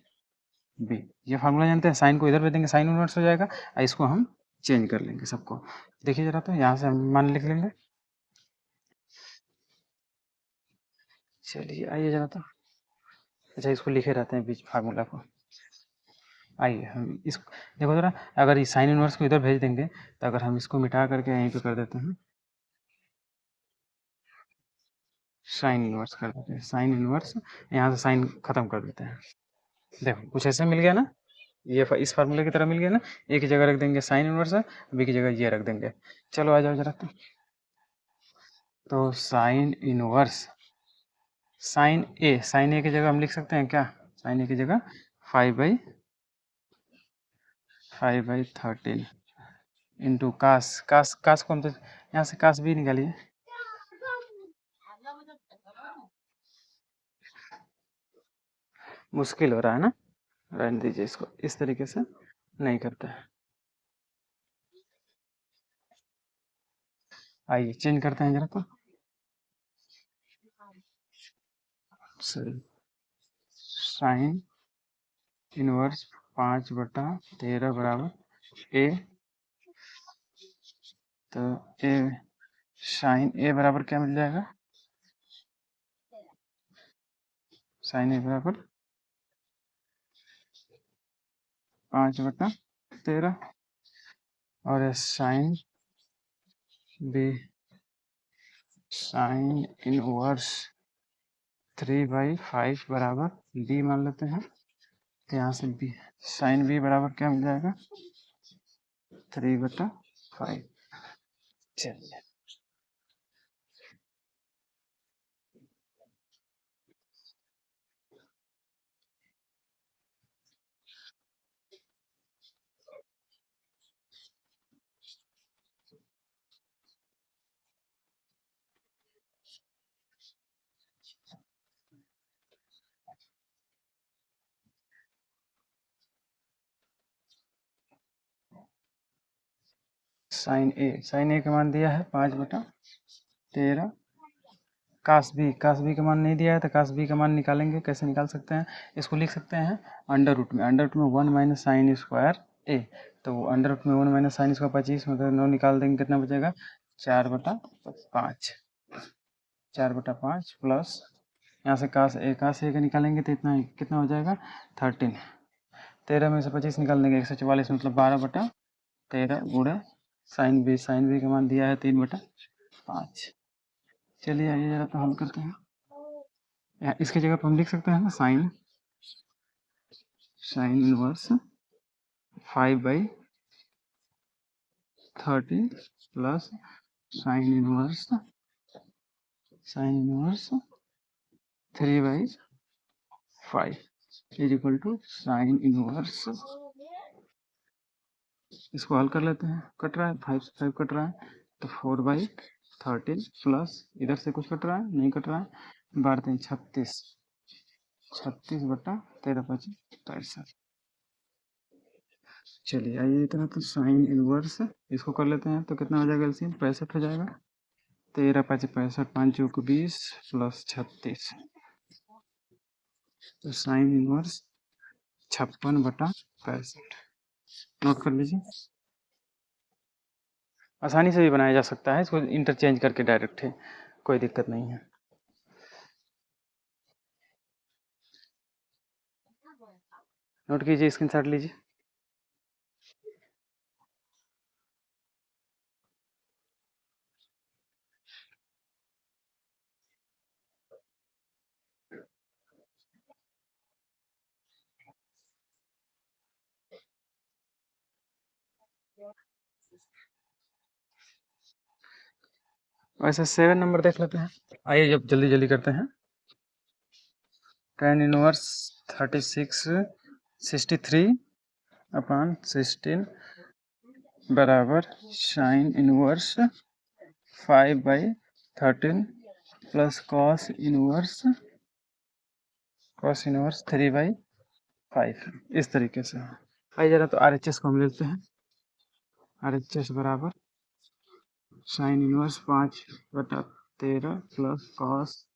S1: B, ये फार्मूला जानते हैं। साइन को इधर भेज देंगे, साइन इनवर्स हो जाएगा, और इसको हम चेंज कर लेंगे सबको, देखिए जरा, तो यहाँ से हम मान लिख लेंगे। चलिए आइए जरा, तो अच्छा इसको लिखे रहते हैं बीच फार्मूला को, आइए हम इस, देखो जरा, अगर इस साइन इनवर्स को इधर भेज देंगे, तो अगर हम इसको मिटा करके यहीं पे कर देते हैं, साइन इनवर्स कर देते हैं, साइन इनवर्स, यहाँ से साइन खत्म कर देते हैं, देखो कुछ ऐसे मिल गया ना, ये इस फार्मूले की तरह मिल गया ना, ए की जगह रख देंगे साइन इनवर्स है, बी की जगह ये रख देंगे। चलो आ जाओ जरा, तो साइन इनवर्स, साइन ए की जगह हम लिख सकते हैं क्या, साइन ए की जगह 5/13 इंटू कास, कास को हम तो यहाँ से कास भी निकालिए, मुश्किल हो रहा है ना, रहने दीजिए इसको, इस तरीके से नहीं करते हैं। आइए चेंज करते हैं जरा, तो साइन इनवर्स 5/13 बराबर ए, तो ए, साइन ए बराबर क्या मिल जाएगा, साइन ए बराबर 5/13, और साइन बी, साइन इनवर्स 3/5 बराबर बी मान लेते हैं, तो यहाँ से बी, साइन बी बराबर क्या मिल जाएगा, 3/5। चलिए साइन ए का मान दिया है 5/13, कास बी का मान नहीं दिया है तो कास बी का मान निकालेंगे। कैसे निकाल सकते हैं? इसको लिख सकते हैं अंडर रूट में 1 माइनस साइन स्क्वायर ए। तो अंडर रूट में 1 माइनस साइन स्क्वायर 25, मतलब 9 निकाल देंगे, कितना बचेगा? 4/5। 4/5 प्लस यहाँ से कास ए का निकालेंगे तो इतना कितना हो जाएगा? 13। 13 में से 25 निकाल देंगे, 144, मतलब 12/13 गुणे साइन बी का मान दिया है 3/5। चलिए आइए जरा तो हल करते हैं। इसकी जगह पर हम लिख सकते हैं ना sine inverse 5/13 plus sine inverse 3/5 is equal to sine inverse. इसको हल कर लेते हैं। कट रहा है, 5 से 5 कट रहा है, तो 4/13 प्लस इधर से कुछ कट रहा है, नहीं कट रहा है, बारह 36, 36/13/5 चलिए आइए इतना, तो साइन इनवर्स इसको कर लेते हैं, तो कितना हो जाएगा? एलसीएम 65 हो जाएगा। 13×5 65, 5×20 प्लस 36, तो साइन इनवर्स 56/65 नोट कर लीजिए। आसानी से भी बनाया जा सकता है, इसको इंटरचेंज करके डायरेक्ट है, कोई दिक्कत नहीं है। नोट कीजिए, स्क्रीनशॉट लीजिए। वैसे 7 नंबर देख लेते हैं। आइए जब जल्दी जल्दी करते हैं। tan इनवर्स 63/16 बराबर sign inverse 5/13 plus cos inverse 3/5, इस तरीके से। आइए जरा तो RHS को हम लेते हैं। RHS बराबर sign inverse 5/13 plus cos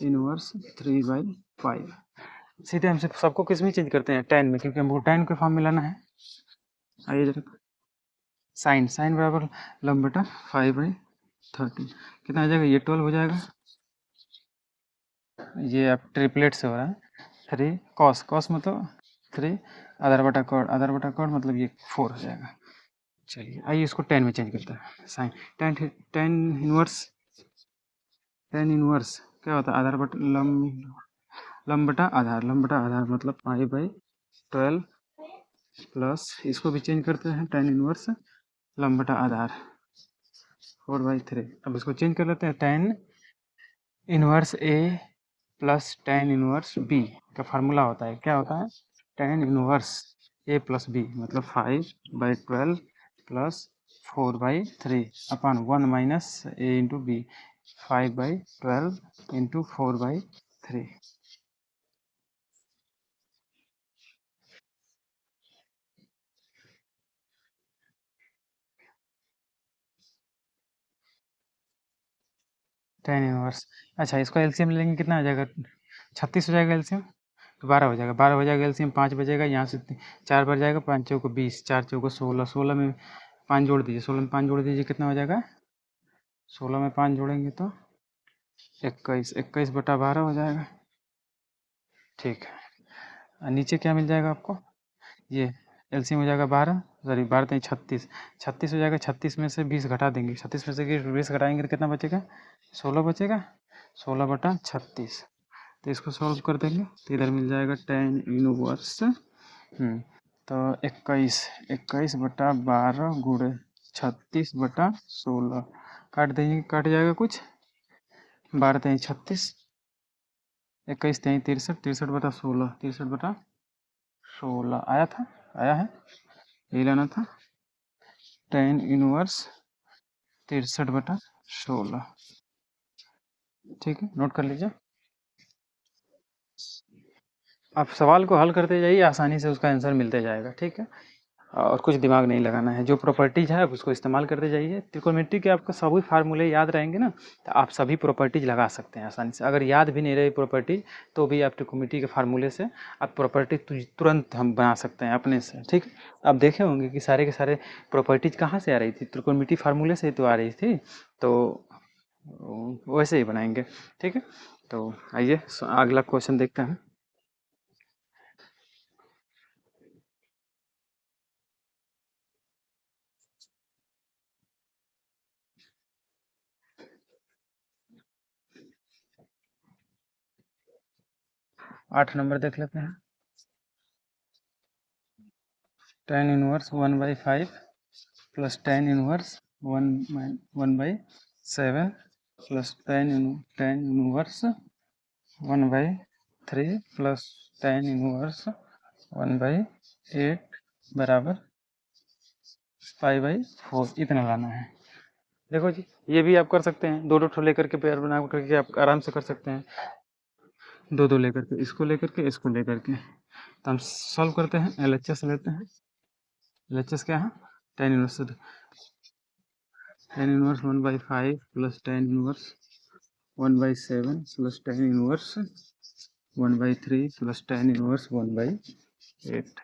S1: inverse 3/5। सीधे हम सबको किस में चेंज करते हैं? tan में, क्योंकि हमको tan के फॉर्म में लाना है। आइए जरा, साइन बराबर लंब 5/13 कितना आ जाएगा? ये 12 हो जाएगा। ये अब ट्रिपलेट से हो रहा है। 3 कॉस मतलब 3 आधार बटा कॉड मतलब ये 4 हो जाएगा। चलिए आइए इसको 10 में चेंज करते हैं। साइन टेन इनवर्स क्या होता है? लंब बटा आधार मतलब 5/12 प्लस इसको भी चेंज करते हैं, tan इनवर्स लंब बटा आधार 4/3। अब इसको चेंज कर लेते हैं। tan inverse A plus tan inverse B का फार्मूला होता है, क्या होता है? tan inverse A plus B मतलब 5/12 plus 4/3 upon 1 minus A into B 5/12 into 4/3। tan inverse, अच्छा इसको एलसीएम लेंगे, कितना हो जाएगा? 36 हो जाएगा एलसीएम, तो 12 हो जाएगा। 12 हो जाएगा एलसीएम, 5 बचेगा, यहाँ से 4 बढ़ जाएगा, 5 चौको 20, 4 चौको 16, 16 में 5 जोड़ दीजिए, 16 में 5 जोड़ दीजिए, कितना हो जाएगा? 16 में 5 जोड़ेंगे तो 21, 21/12 हो जाएगा। ठीक है, और नीचे क्या मिल जाएगा आपको? ये एलसीएम हो जाएगा 12, सॉरी 12 36, 36 हो जाएगा। 36 में से 20 घटा देंगे, 36 में से 20 घटाएंगे तो कितना बचेगा? 16 बचेगा, 16/36। तो इसको सॉल्व कर देंगे तो इधर मिल जाएगा tan इनवर्स तो 21/12 गुणे 36/16 काट देंगे, काट जाएगा कुछ, 12×3 = 36, 21×3 = 63, 63/16, 63/16 आया है, यही लाना था। tan इनवर्स 63/16, ठीक है, नोट कर लीजिए। आप सवाल को हल करते जाइए, आसानी से उसका आंसर मिलते जाएगा, ठीक है। और कुछ दिमाग नहीं लगाना है। जो प्रॉपर्टीज़ है आप उसको इस्तेमाल करते जाइए। त्रिकोणमिति के आपको सभी फार्मूले याद रहेंगे ना, तो आप सभी प्रॉपर्टीज़ लगा सकते हैं आसानी से। अगर याद भी नहीं रही प्रॉपर्टी तो भी आप त्रिकोणमिति के फार्मूले से आप प्रॉपर्टी तुरंत हम बना सकते हैं अपने से, ठीक। आप देखे होंगे कि सारे के सारे प्रॉपर्टीज़ कहाँ से आ रही थी, त्रिकोणमिति फार्मूले से ही तो आ रही थी। तो वैसे ही बनाएंगे, ठीक है। तो आइए अगला क्वेश्चन देखते हैं। 8 नंबर देख लेते हैं। tan inverse 1/5 plus tan inverse 1/7 plus tan inverse 1/3 plus tan inverse 1/8 बराबर 5/4, इतना लाना है। देखो जी, ये भी आप कर सकते हैं, दो दो ठो लेकर के पेयर बना करके आप आराम से कर सकते हैं। दो दो लेकर के, इसको लेकर के, इसको लेकर के। तो हम सॉल्व करते हैं, एलएचएस लेते हैं। एलएचएस क्या है, tan inverse 1/5 plus tan inverse 1/7 plus tan inverse 1/3 plus tan inverse 1/8,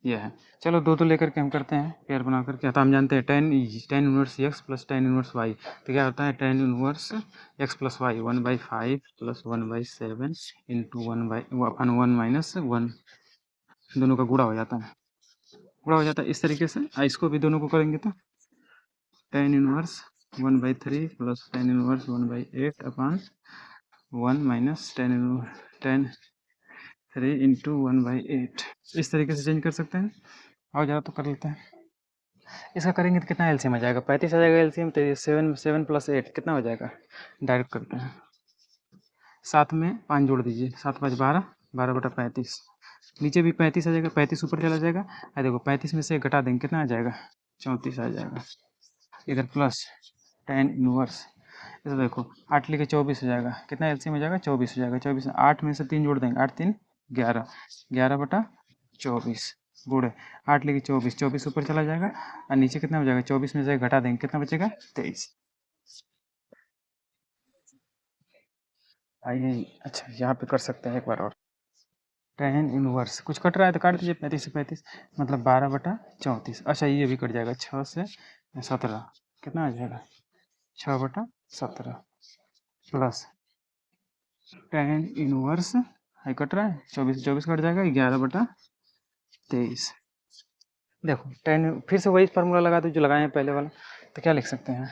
S1: यह है। चलो दो दो लेकर के हम करते हैं पेयर बना करके। तो हम जानते हैं tan inverse x plus tan inverse y, तो क्या होता है tan inverse x plus y 1/5 plus 1/7 into 1/1 दोनों का गुणा हो जाता है, गुणा हो जाता है इस तरीके से। इसको भी दोनों को करेंगे तो tan inverse 1/3 plus tan inverse 1/8 अपान 1 माइनस tan 3 इंटू 1/8, इस तरीके से चेंज कर सकते हैं। और ज़्यादा तो कर लेते हैं। इसका करेंगे तो कितना एलसीएम आ जाएगा, 35 आ जाएगा एलसीएम। तो ये 7 प्लस 8 कितना हो जाएगा, डायरेक्ट करते हैं। 7 में 5 जोड़ दीजिए, 7×5 = 12, 12/35। नीचे भी 35 आ जाएगा, 35 ऊपर चला जाएगा। देखो 35 में से घटा देंगे, कितना आ जाएगा, 34 आ जाएगा। इधर प्लस tan इनवर्स, इधर देखो 8 लिखे 24 हो जाएगा। कितना एलसीएम हो जाएगा, 24 हो जाएगा। 24 में 8 में से 3 जोड़ देंगे, 8 3 11, 11/24 गुड़े 8 लिखे 24, 24 ऊपर चला जाएगा और नीचे कितना हो जाएगा, 24 में से घटा देंगे, कितना बचेगा, 23। आइए अच्छा यहाँ पे कर सकते हैं एक बार और। tan इनवर्स कुछ कट रहा है तो काट दीजिए, 35 से 35 मतलब 12/34। अच्छा ये भी कट जाएगा, 6 से 17 कितना आ जाएगा, 6/17 प्लस tan इनवर्स है कट रहा है, 24 24 कट जाएगा, 11/23। देखो tan फिर से वही फार्मूला लगा दो जो लगाए हैं पहले वाला। तो क्या लिख सकते हैं,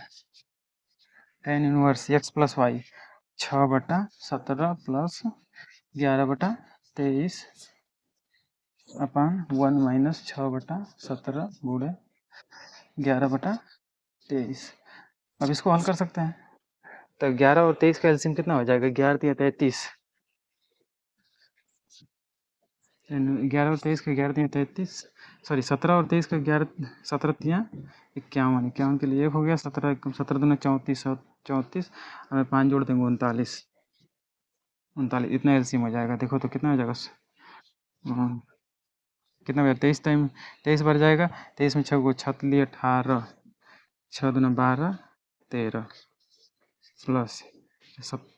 S1: tan inverse x plus y 6/17 plus 11/23 upon 1 minus 6/17 गुणे 11/23। अब इसको हल कर सकते हैं। तो 11 और 23 का एलसीएम कितना हो जाएगा, 11 × 33, 11 और 23 का 11 × 33, सॉरी 17 और 23 का 11, 17 × 51, 51 के लिए 1 हो गया, 17 17 दूना 34, 34 हमें 5 जोड़ देंगे 39, 39 इतना एलसीएम हो जाएगा। देखो तो कितना हो जाएगा, कितना हो जाएगा, 23 टाइम 23 बढ़ जाएगा, 23 में 6 को 6 लिए 18, 6 दूना 12, 13 प्लस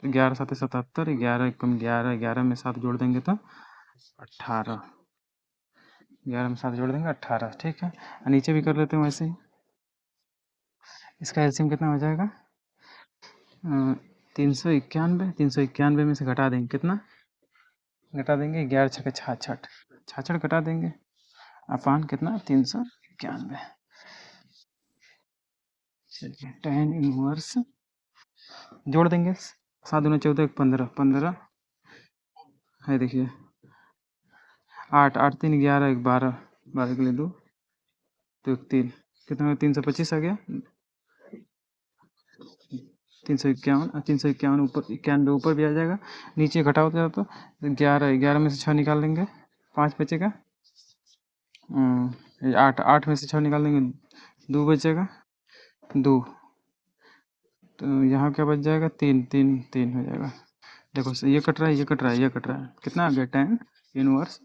S1: 11 7 77, 11 कम 11, 11 में 7 जोड़ देंगे तो 18, 11 में 7 जोड़ देंगे 18, ठीक है। नीचे भी कर लेते हैं वैसे ही। इसका एलसीएम कितना हो जाएगा, 391, 391 में से घटा देंगे, कितना घटा देंगे, 11 छः 66, 66 घटा देंगे अपान कितना, 391। चलिए tan इनवर्स जोड़ देंगे, 7 दूना 14, 15, 15 है, देखिए 8, 8 3 11, 12, 12 के लिए 2 तो 3, कितना 325 आ गया, 351, 351 ऊपर 91 ऊपर भी आ जाएगा। नीचे घटाओ तो 11, 11 में से 6 निकाल देंगे, 5 बचेगा, 8, 8 में से 6 निकाल देंगे, 2 बचेगा, 2 तो यहाँ क्या बच जाएगा, 3 3 3 हो जाएगा। देखो ये कट रहा है, ये कट रहा है, ये कट रहा है, कितना आ गया tan इनवर्स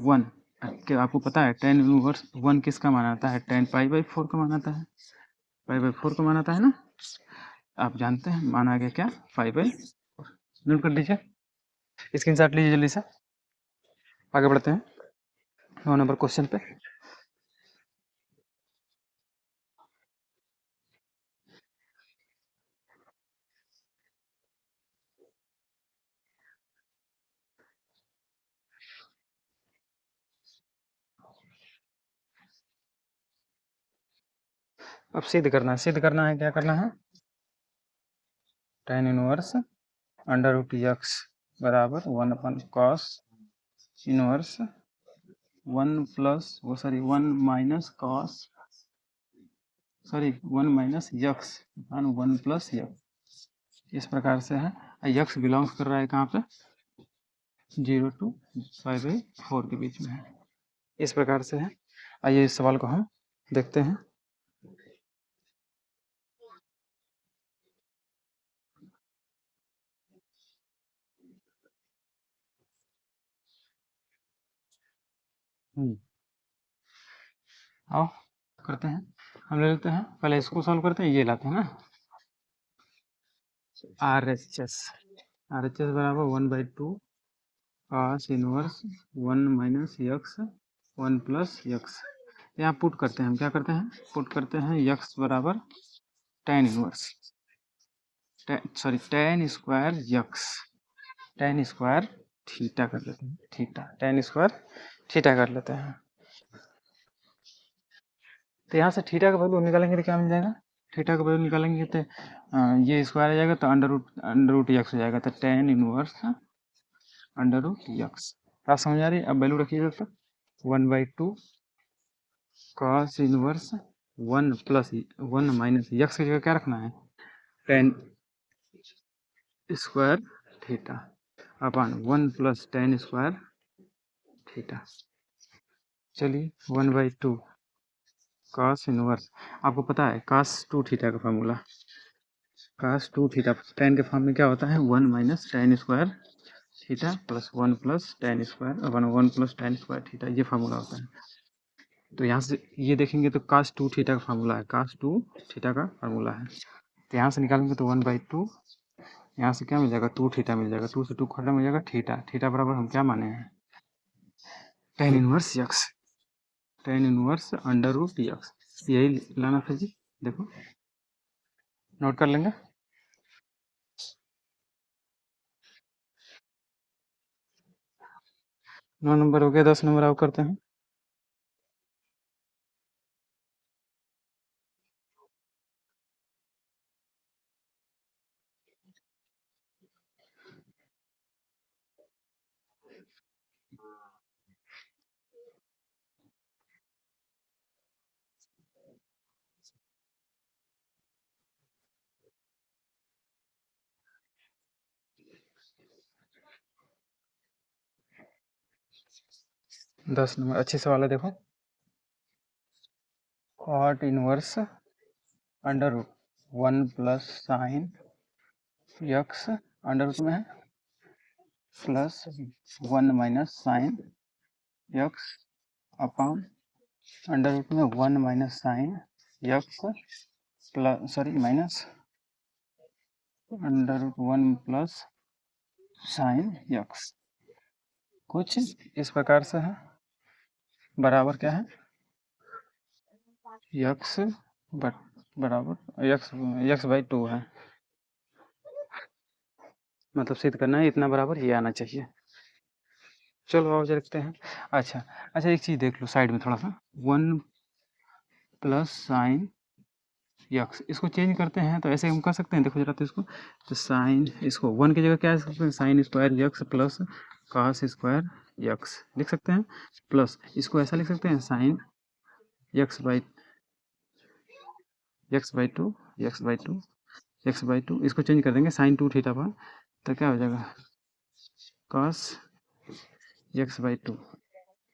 S1: 1, क्या आपको पता है टेन इनवर्स वन किसका मान आता है? टेन पाई बाई फोर का मान आता है, पाई बाई फोर का मान आता है ना, आप जानते हैं मान आ गया क्या, पाई बाई। नोट कर लीजिए, स्क्रीनशॉट लीजिए जल्दी से, आगे बढ़ते हैं 9 नंबर क्वेश्चन पे। अब सिद्ध करना है, सिद्ध करना है, क्या करना है, tan inverse under root x बराबर 1/cos इनवर्स 1 प्लस वो sorry 1 minus cos sorry 1 minus x 1 plus x, इस प्रकार से है। यक्स बिलोंग्स कर रहा है कहाँ पे, 0 to 5/4 के बीच में है, इस प्रकार से है। आइए इस सवाल को हम देखते हैं। आओ करते हैं, हम ले लेते हैं, पहले इसको सॉल्व करते हैं, ये लाते हैं ना, आर एच एस बराबर 1/2 cos inverse 1 minus x 1 plus x, यहाँ पुट करते हैं, हम क्या करते हैं, पुट करते हैं यक्स बराबर tan inverse tan square x, ten square theta कर लेते हैं, थीटा टेन स्क्वायर थीटा कर लेते हैं। तो यहाँ से थीटा का वैल्यू निकालेंगे तो क्या मिल जाएगा, थीटा का वैल्यू निकालेंगे तो ये स्क्वायर आ जाएगा तो अंडर रूट एक्स हो जाएगा, तो tan inverse under root x. बात समझ आ रही है? अब वैल्यू रखिएगा तो 1/2 cos inverse 1 plus 1 minus x की जगह क्या रखना है, टेन स्क्वायर थीटा अपन 1 प्लस टेन स्क्वायर थीटा। चलिए 1/2 cos इनवर्स, आपको पता है cos 2 थीटा का फॉर्मूला, cos 2 थीटा टेन के फॉर्म में क्या होता है, 1 minus ten square theta plus 1 plus ten square upon 1 plus ten square theta, ये फार्मूला होता है। तो यहाँ से ये देखेंगे तो cos 2 थीटा का फार्मूला है, cos 2 थीटा का फार्मूला है, तो यहाँ से निकालेंगे तो 1/2, यहाँ से क्या मिल जाएगा, 2 थीटा मिल जाएगा, 2 से 2 खत्म हो जाएगा, थीटा थीटा बराबर हम क्या माने हैं, tan inverse x, tan inverse under root x, यही लाना था जी। देखो नोट कर लेंगे, 9 नंबर हो गया, 10 नंबर आप करते हैं। दस नंबर अच्छी सवाल है, देखो cot inverse under root 1 plus sine x under root में है plus 1 minus sine x upon under root में 1 minus sine x plus sorry minus under root 1 plus sine x, कुछ इस प्रकार से है, बराबर क्या है, यक्स बराबर यक्स/2 है, मतलब सिद्ध करना है इतना बराबर ये आना चाहिए। चलो और देखते हैं। अच्छा अच्छा, एक चीज़ देख लो साइड में थोड़ा सा, 1 प्लस साइन यक्स, इसको चेंज करते हैं तो ऐसे हम कर सकते हैं, देखो जरा तो इसको, तो साइन इसको 1 की जगह क्या लिख सकते हैं, sine square x plus cos square x लिख सकते हैं, प्लस इसको ऐसा लिख सकते हैं साइन यक्स/2 इसको चेंज कर देंगे साइन 2 थीटा पर, तो क्या हो जाएगा कॉस यक्स/2,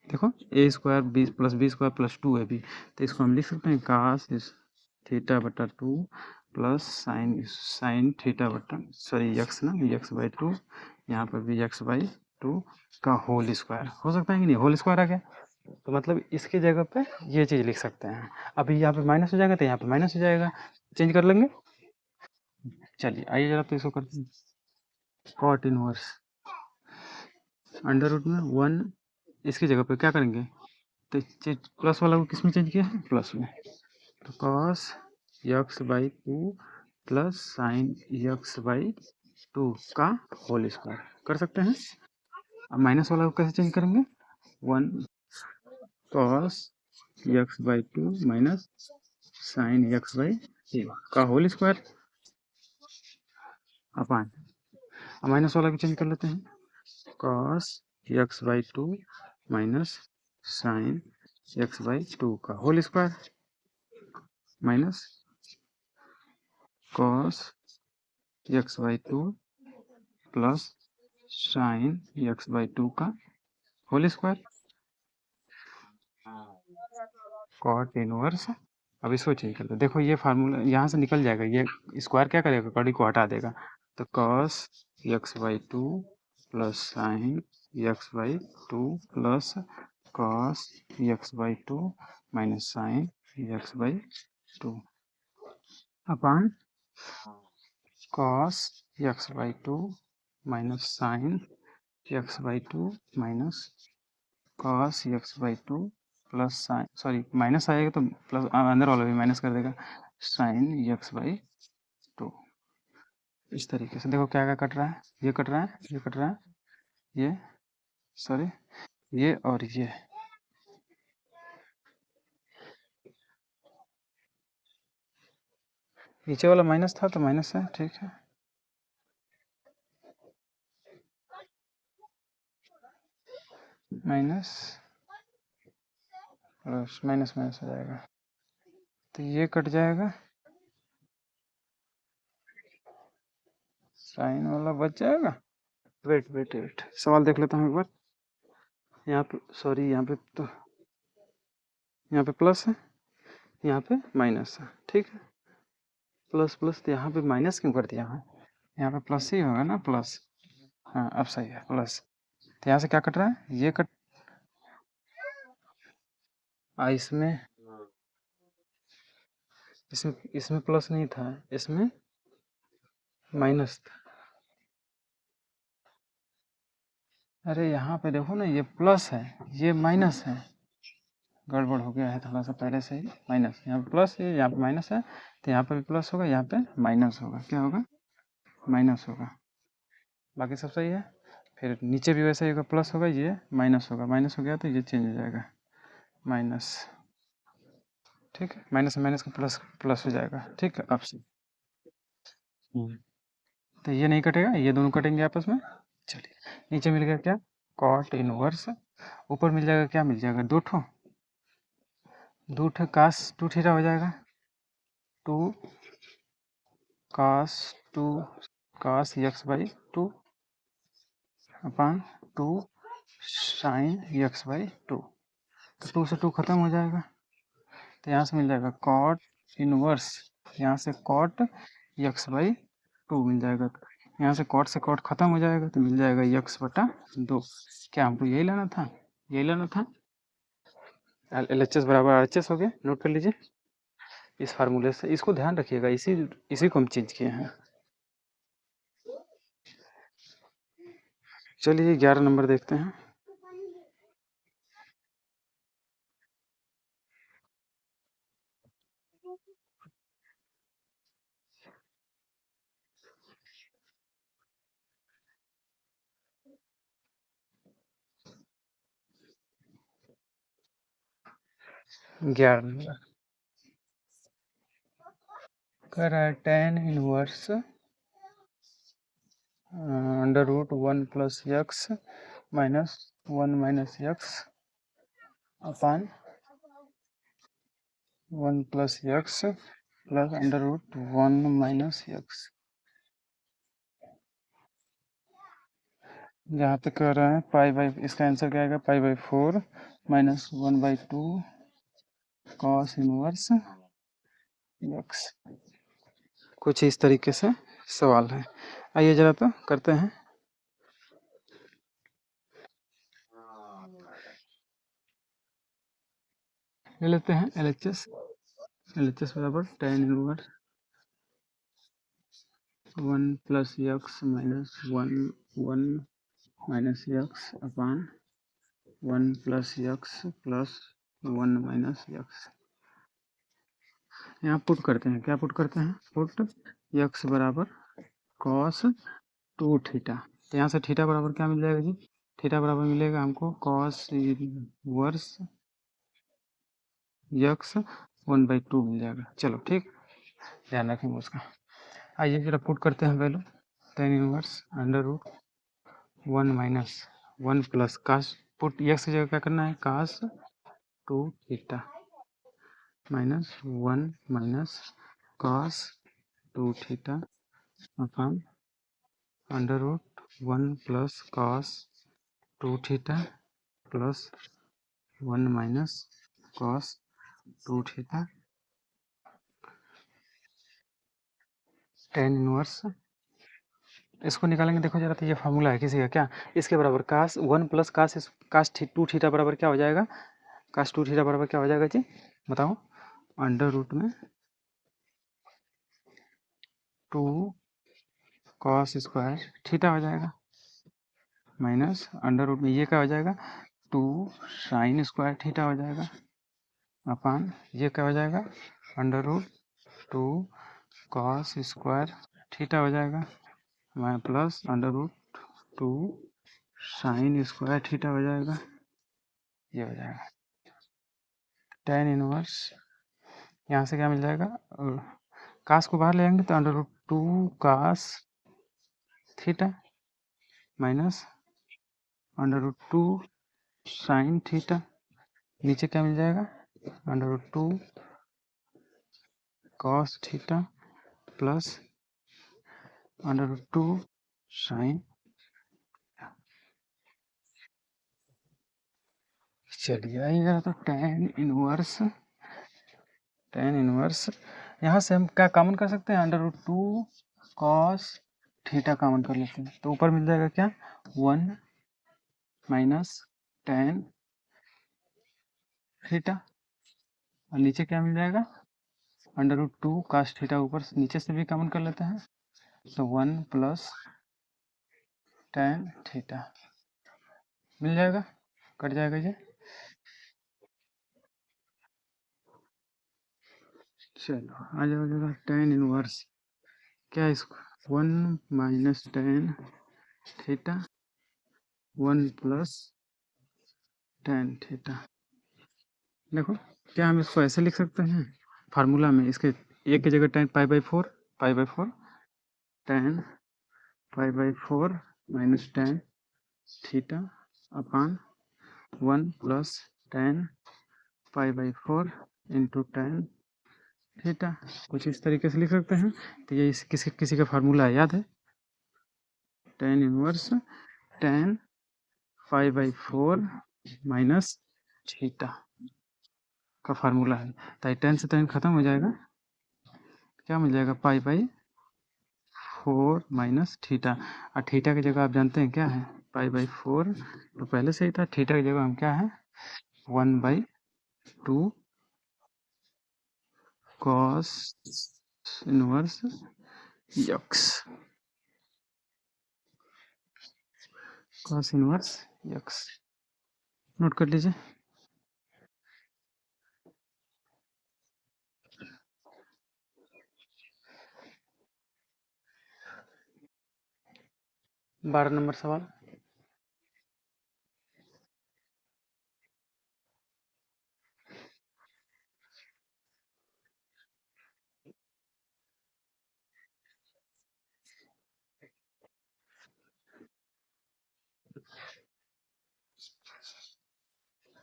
S1: देखो A square B plus B square plus 2 है बी, तो इसको हम लिख सकते हैं कास थीटा बटा 2 प्लस साइन थीटा बटा सॉरी यक्स ना यक्स/2, यहाँ पर भी यक्स/2 का होल स्क्वायर हो सकता है कि नहीं, होल स्क्वायर आ गया, तो मतलब इसकी जगह पे ये चीज़ लिख सकते हैं। अभी यहाँ पे माइनस हो जाएगा तो यहाँ पे माइनस हो जाएगा, चेंज कर लेंगे। चलिए आइए जरा तो इसको करते हैं। कॉट इनवर्स अंडर रूट में वन, इसकी जगह पे क्या करेंगे, तो प्लस वाला को किस में चेंज किया है, प्लस में। तो cos x by two plus sine x by two का होल स्क्वायर कर सकते हैं। अब माइनस वाला को कैसे चेंज करेंगे, one cos x by two minus sine x by two का होल स्क्वायर अपान, अब माइनस वाला को चेंज कर लेते हैं, cos x by two minus sine x by two का whole square minus cos x by two plus sine x by two का whole square cot inverse. अब इसको चेंज कर दो, देखो ये फार्मूला यहाँ से निकल जाएगा, ये स्क्वायर क्या करेगा, कड़ी को हटा देगा। तो cos x by two plus sine x by two plus cos x by two minus sine x by two upon cos x by two minus sine x by two minus cos x by two plus sign, sorry minus आएगा तो plus अंदर वाला भी minus कर देगा, sign x by to. इस तरीके से देखो क्या क्या कट रहा है, ये कट रहा है, ये कट रहा है, ये सॉरी ये और ये। नीचे वाला माइनस था तो माइनस है, ठीक है। माइनस प्लस माइनस माइनस हो जाएगा, तो ये कट जाएगा, साइन वाला बच जाएगा। वेट वेट वेट, सवाल देख लेता हूँ एक बार। यहाँ पे सॉरी, यहाँ पे तो यहाँ पे प्लस है, यहाँ पे माइनस है, ठीक है। प्लस प्लस तो यहाँ पे माइनस क्यों कर दिया है, यहाँ पे प्लस ही होगा ना, प्लस। हाँ अब सही है, प्लस। तो यहाँ से क्या कट रहा है, ये कट इसमें इसमें इसमें प्लस नहीं था, इसमें माइनस था। अरे यहाँ पे देखो ना, ये प्लस है, ये माइनस है, गड़बड़ हो गया है थोड़ा सा पहले से ही। माइनस यहाँ पे प्लस है, यहाँ पे माइनस है, तो यहाँ पे भी प्लस होगा, यहाँ पे माइनस होगा, क्या होगा, माइनस होगा। बाकी सब सही है। फिर नीचे भी वैसा ही होगा, प्लस होगा, ये माइनस होगा, माइनस हो गया तो ये चेंज हो जाएगा, माइनस। ठीक है, माइनस माइनस का प्लस प्लस हो जाएगा, ठीक है। अब से तो ये नहीं कटेगा, ये दोनों कटेंगे आपस में। चलिए नीचे मिल गया क्या, कॉट इनवर्स। ऊपर मिल जाएगा, क्या मिल जाएगा, दो ठो कास टू थीटा हो जाएगा, two cos two cos x by two upon two sine x by two. तो टू से टू खत्म हो जाएगा, तो यहाँ से मिल जाएगा कॉट इनवर्स, यहाँ से कॉट एक्स बाई टू मिल जाएगा। यहाँ से कॉट से कॉट खत्म हो जाएगा, तो मिल जाएगा एक्स बटा दो। क्या हमको यही लेना था, यही लेना था। एल एच एस बराबर आर एच एस हो गया, नोट कर लीजिए इस फार्मूले से, इसको ध्यान रखिएगा, इसी इसी को हम चेंज किए हैं। चलिए 11 नंबर देखते हैं। ग्यारह नंबर कर रहा है tan inverse under root one plus x minus one minus x upon one plus x plus under root one minus x. जहाँ तक कह रहा है पाई बाई, इसका आंसर क्या आएगा, पाई by four minus one by two cos inverse x. कुछ इस तरीके से सवाल है। आइए जरा तो करते हैं। ले लेते हैं LHS। LHS बराबर tan inverse 1 plus x minus 1 minus x upon 1 plus x plus 1 minus x. यहाँ पुट करते हैं, क्या पुट करते हैं? पुट यक्स बराबर कॉस 2 थीटा। तो यहाँ से थीटा बराबर क्या मिल जाएगा जी? थीटा बराबर मिलेगा हमको कॉस इनवर्स यक्स 1/2 मिल जाएगा। चलो ठीक, ध्यान रखेंगे उसका। आइए जरा पुट करते हैं value. tan inverse under root 1 minus 1 plus cos, put x की जगह क्या करना है? Cos 2 theta minus 1 minus cos 2 theta upon under root 1 plus cos 2 theta plus 1 minus cos 2 theta tan inverse. इसको निकालेंगे, देखो जरा, तो ये फार्मूला है किसी का क्या? इसके बराबर कास 1 प्लस कास 2 थीटा बराबर क्या हो जाएगा? कास 2 थीटा बराबर क्या हो जाएगा जी? बताओ। अंडर रूट में 2 कॉस स्क्वायर थीटा हो जाएगा माइनस अंडर रूट में ये क्या हो जाएगा? 2 साइन स्क्वायर थीटा हो जाएगा अपान ये क्या हो जाएगा? Under root 2 cos square theta हो जाएगा plus under root 2 sine square theta हो जाएगा। ये हो जाएगा tan इनवर्स। यहाँ से क्या मिल जाएगा? कास को बाहर ले आएंगे तो under root 2 cos theta minus under root 2 sine theta. नीचे क्या मिल जाएगा? Under root 2 cos theta plus under root 2 sine. चलिए आइएगा तो tan इनवर्स यहाँ से हम क्या कॉमन कर सकते हैं? Under root 2 cos theta common कर लेते हैं, तो ऊपर मिल जाएगा क्या? 1 माइनस tan थीटा और नीचे क्या मिल जाएगा? अंडर रूट 2 कास थीटा ऊपर नीचे से भी कॉमन कर लेते हैं, तो 1 प्लस tan थीटा मिल जाएगा, कट जाएगा ये। चलो आ जाएगा tan इनवर्स क्या? इसको 1 minus tan theta 1 plus tan theta. देखो, क्या हम इसको ऐसे लिख सकते हैं फार्मूला में? इसके एक की जगह tan pi by four tan pi by four minus tan theta upon 1 plus tan pi into tan theta. कुछ इस तरीके से लिख सकते हैं। तो ये किसी किसी का फार्मूला याद है? tan inverse tan pi minus theta का फार्मूला है। तो tan से tan खत्म हो जाएगा, क्या मिल जाएगा? पाई/4 माइनस थीटा। और थीटा की जगह आप जानते हैं क्या है? पाई/4 तो पहले से ही था। थीटा की जगह हम क्या है? 1/2 cos inverse x, cos inverse x. Note कर लीजिए। बारह नंबर सवाल।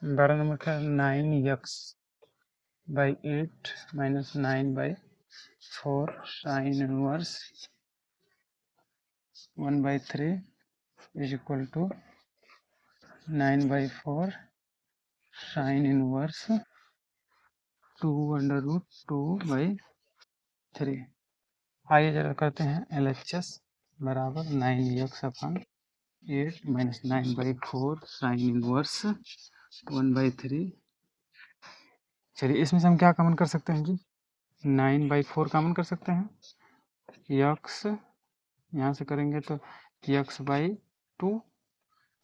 S1: बारह नंबर का 9x/8 minus 9/4 sine inverse 1/3 is equal to 9/4 sine inverse 2√2/3। आइए जरा करते हैं LHS बराबर 9x अपन 8 माइनस 9/4 साइन इनवर्स 1/3 चलिए इसमें से हम क्या कॉमन कर सकते हैं जी, 9/4 कॉमन कर सकते हैं। यक्स यहाँ से करेंगे तो x/2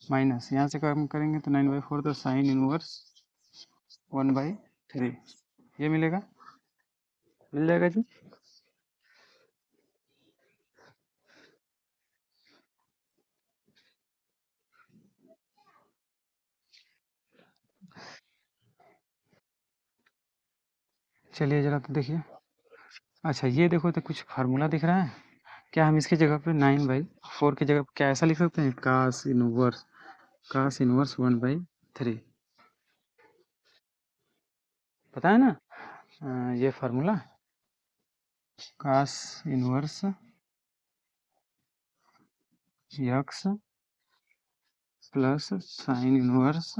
S1: माइनस यहाँ से कम करेंगे तो 9/4 तो साइन इनवर्स 1/3 ये मिलेगा, मिल जाएगा जी। चलिए जरा तो देखिए, अच्छा ये देखो तो कुछ फार्मूला दिख रहा है क्या, हम इसकी जगह पे 9/4 की जगह क्या ऐसा लिख सकते हैं, कास इनवर्स 1/3, पता है ना ये formula, cos inverse x plus sine inverse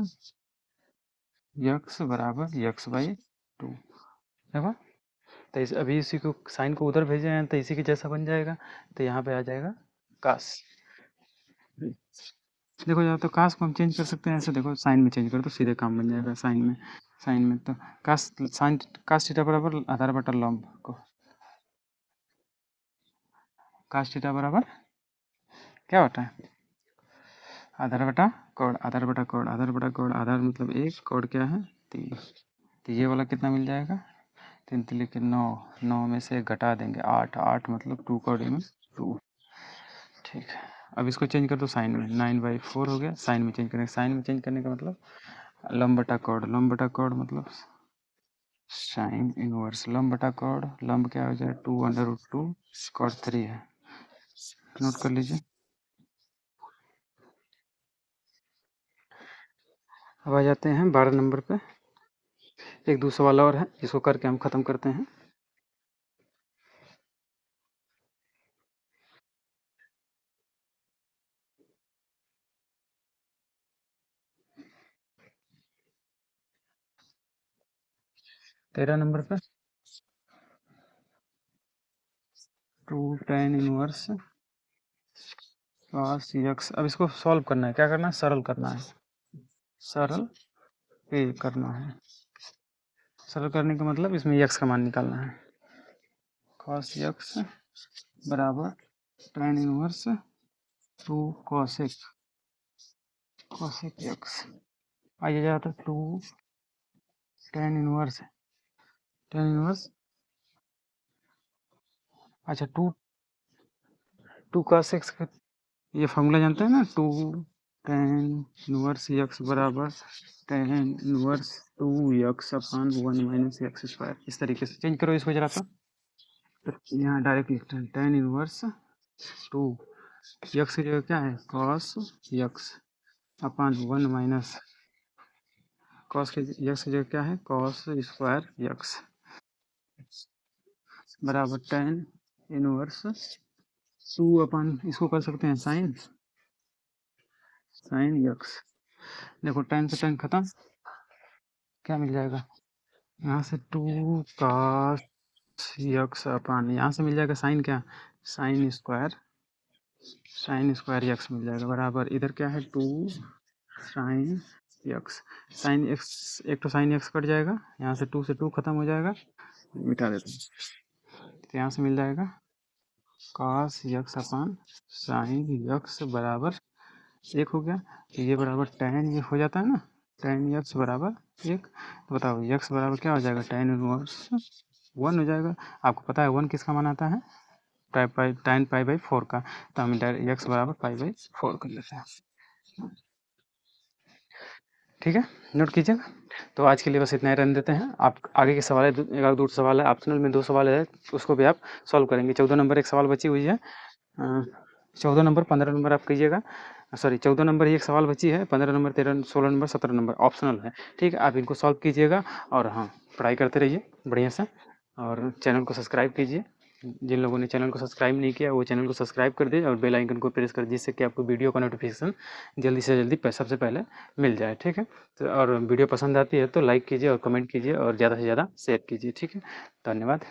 S1: x बराबर x/2। देखो तो अभी इसी को साइन को उधर भेजे हैं तो इसी के जैसा बन जाएगा, तो यहाँ पे आ जाएगा कास। देखो या तो कास को हम चेंज कर सकते हैं ऐसे, देखो साइन में चेंज कर तो सीधे काम बन जाएगा साइन में तो कास थीटा बराबर आधार बटा लंब को, कास थीटा बराबर क्या होता है, आधार बटा कोण, आधार बटा कोण, आधार बटा कोण, आधार मतलब 1, कोण क्या है 3, तो ये वाला कितना मिल जाएगा, 3 3 के 9, 9 में से घटा देंगे 8, 8 मतलब 2 कोण में 2, ठीक है। अब इसको चेंज कर दो साइन में, 9/4 हो गया, साइन में चेंज करेंगे, साइन में चेंज करने का मतलब लंब बटा कोण, लंब बटा कोण मतलब साइन इनवर्स लंब बटा कोण, लंब क्या हो जाए 2/√2 cos 3 है, नोट कर लीजिए। अब आ जाते हैं 12 नंबर पे, एक दो सवाल और है जिसको करके हम खत्म करते हैं। तेरह नंबर पे 2 tan इनवर्स cos x, अब इसको सॉल्व करना है, क्या करना है, सरल करना है, सरल पे करना है, सरल करने का मतलब इसमें x का मान निकालना है, cos x बराबर tan इनवर्स 2 cosec x, आइए जाता 2 tan इनवर्स, अच्छा 2 cos x का ये फॉर्मूला जानते हैं ना, 2 tan इनवर्स x बराबर tan इनवर्स 2x/1 - x², इस तरीके से चेंज करो इसको जरा सा, तो यहाँ डायरेक्ट लिखते हैं tan इनवर्स 2 x की जगह क्या है cos x/1 माइनस cos के x की जगह क्या है cos² x बराबर tan इनवर्स 2 इसको कर सकते हैं साइन x, देखो tan से tan खत्म, क्या मिल जाएगा यहाँ से 2 cos x/, यहाँ से मिल जाएगा साइन क्या, साइन स्क्वायर x मिल जाएगा बराबर, इधर क्या है 2 साइन x, एक तो साइन x कट जाएगा, यहाँ से 2 से 2 खत्म हो जाएगा, मिटा देते हैं, तो यहाँ से मिल जाएगा cos x/sin x बराबर 1 हो गया, तो ये बराबर tan ये हो जाता है ना, tan x बराबर 1, तो बताओ x बराबर क्या हो जाएगा, tan इनवर्स 1 हो जाएगा, आपको पता है 1 किसका मान आता है, tan π/4 का, तो हम डायरेक्ट x बराबर π/4 कर लेते हैं, ठीक है, नोट कीजिएगा। तो आज के लिए बस इतना ही रहने देते हैं, आप आगे के सवाल है, एक दो सवाल है ऑप्शनल में, 2 सवाल है उसको भी आप सॉल्व करेंगे। 14 नंबर एक सवाल बची हुई है, 14 नंबर 15 नंबर आप कीजिएगा, सॉरी 14 नंबर ही एक सवाल बची है, 15 नंबर 13 16 नंबर 17 नंबर ऑप्शनल है, ठीक है, आप इनको सॉल्व कीजिएगा और हाँ पढ़ाई करते रहिए बढ़िया से, और चैनल को सब्सक्राइब कीजिए, जिन लोगों ने चैनल को सब्सक्राइब नहीं किया वो चैनल को सब्सक्राइब कर दीजिए और बेल आइकन को प्रेस कर दीजिए, जिससे कि आपको वीडियो का नोटिफिकेशन जल्दी से जल्दी सबसे पहले मिल जाए, ठीक है। तो और वीडियो पसंद आती है तो लाइक कीजिए और कमेंट कीजिए और ज़्यादा से ज़्यादा शेयर कीजिए, ठीक है, धन्यवाद।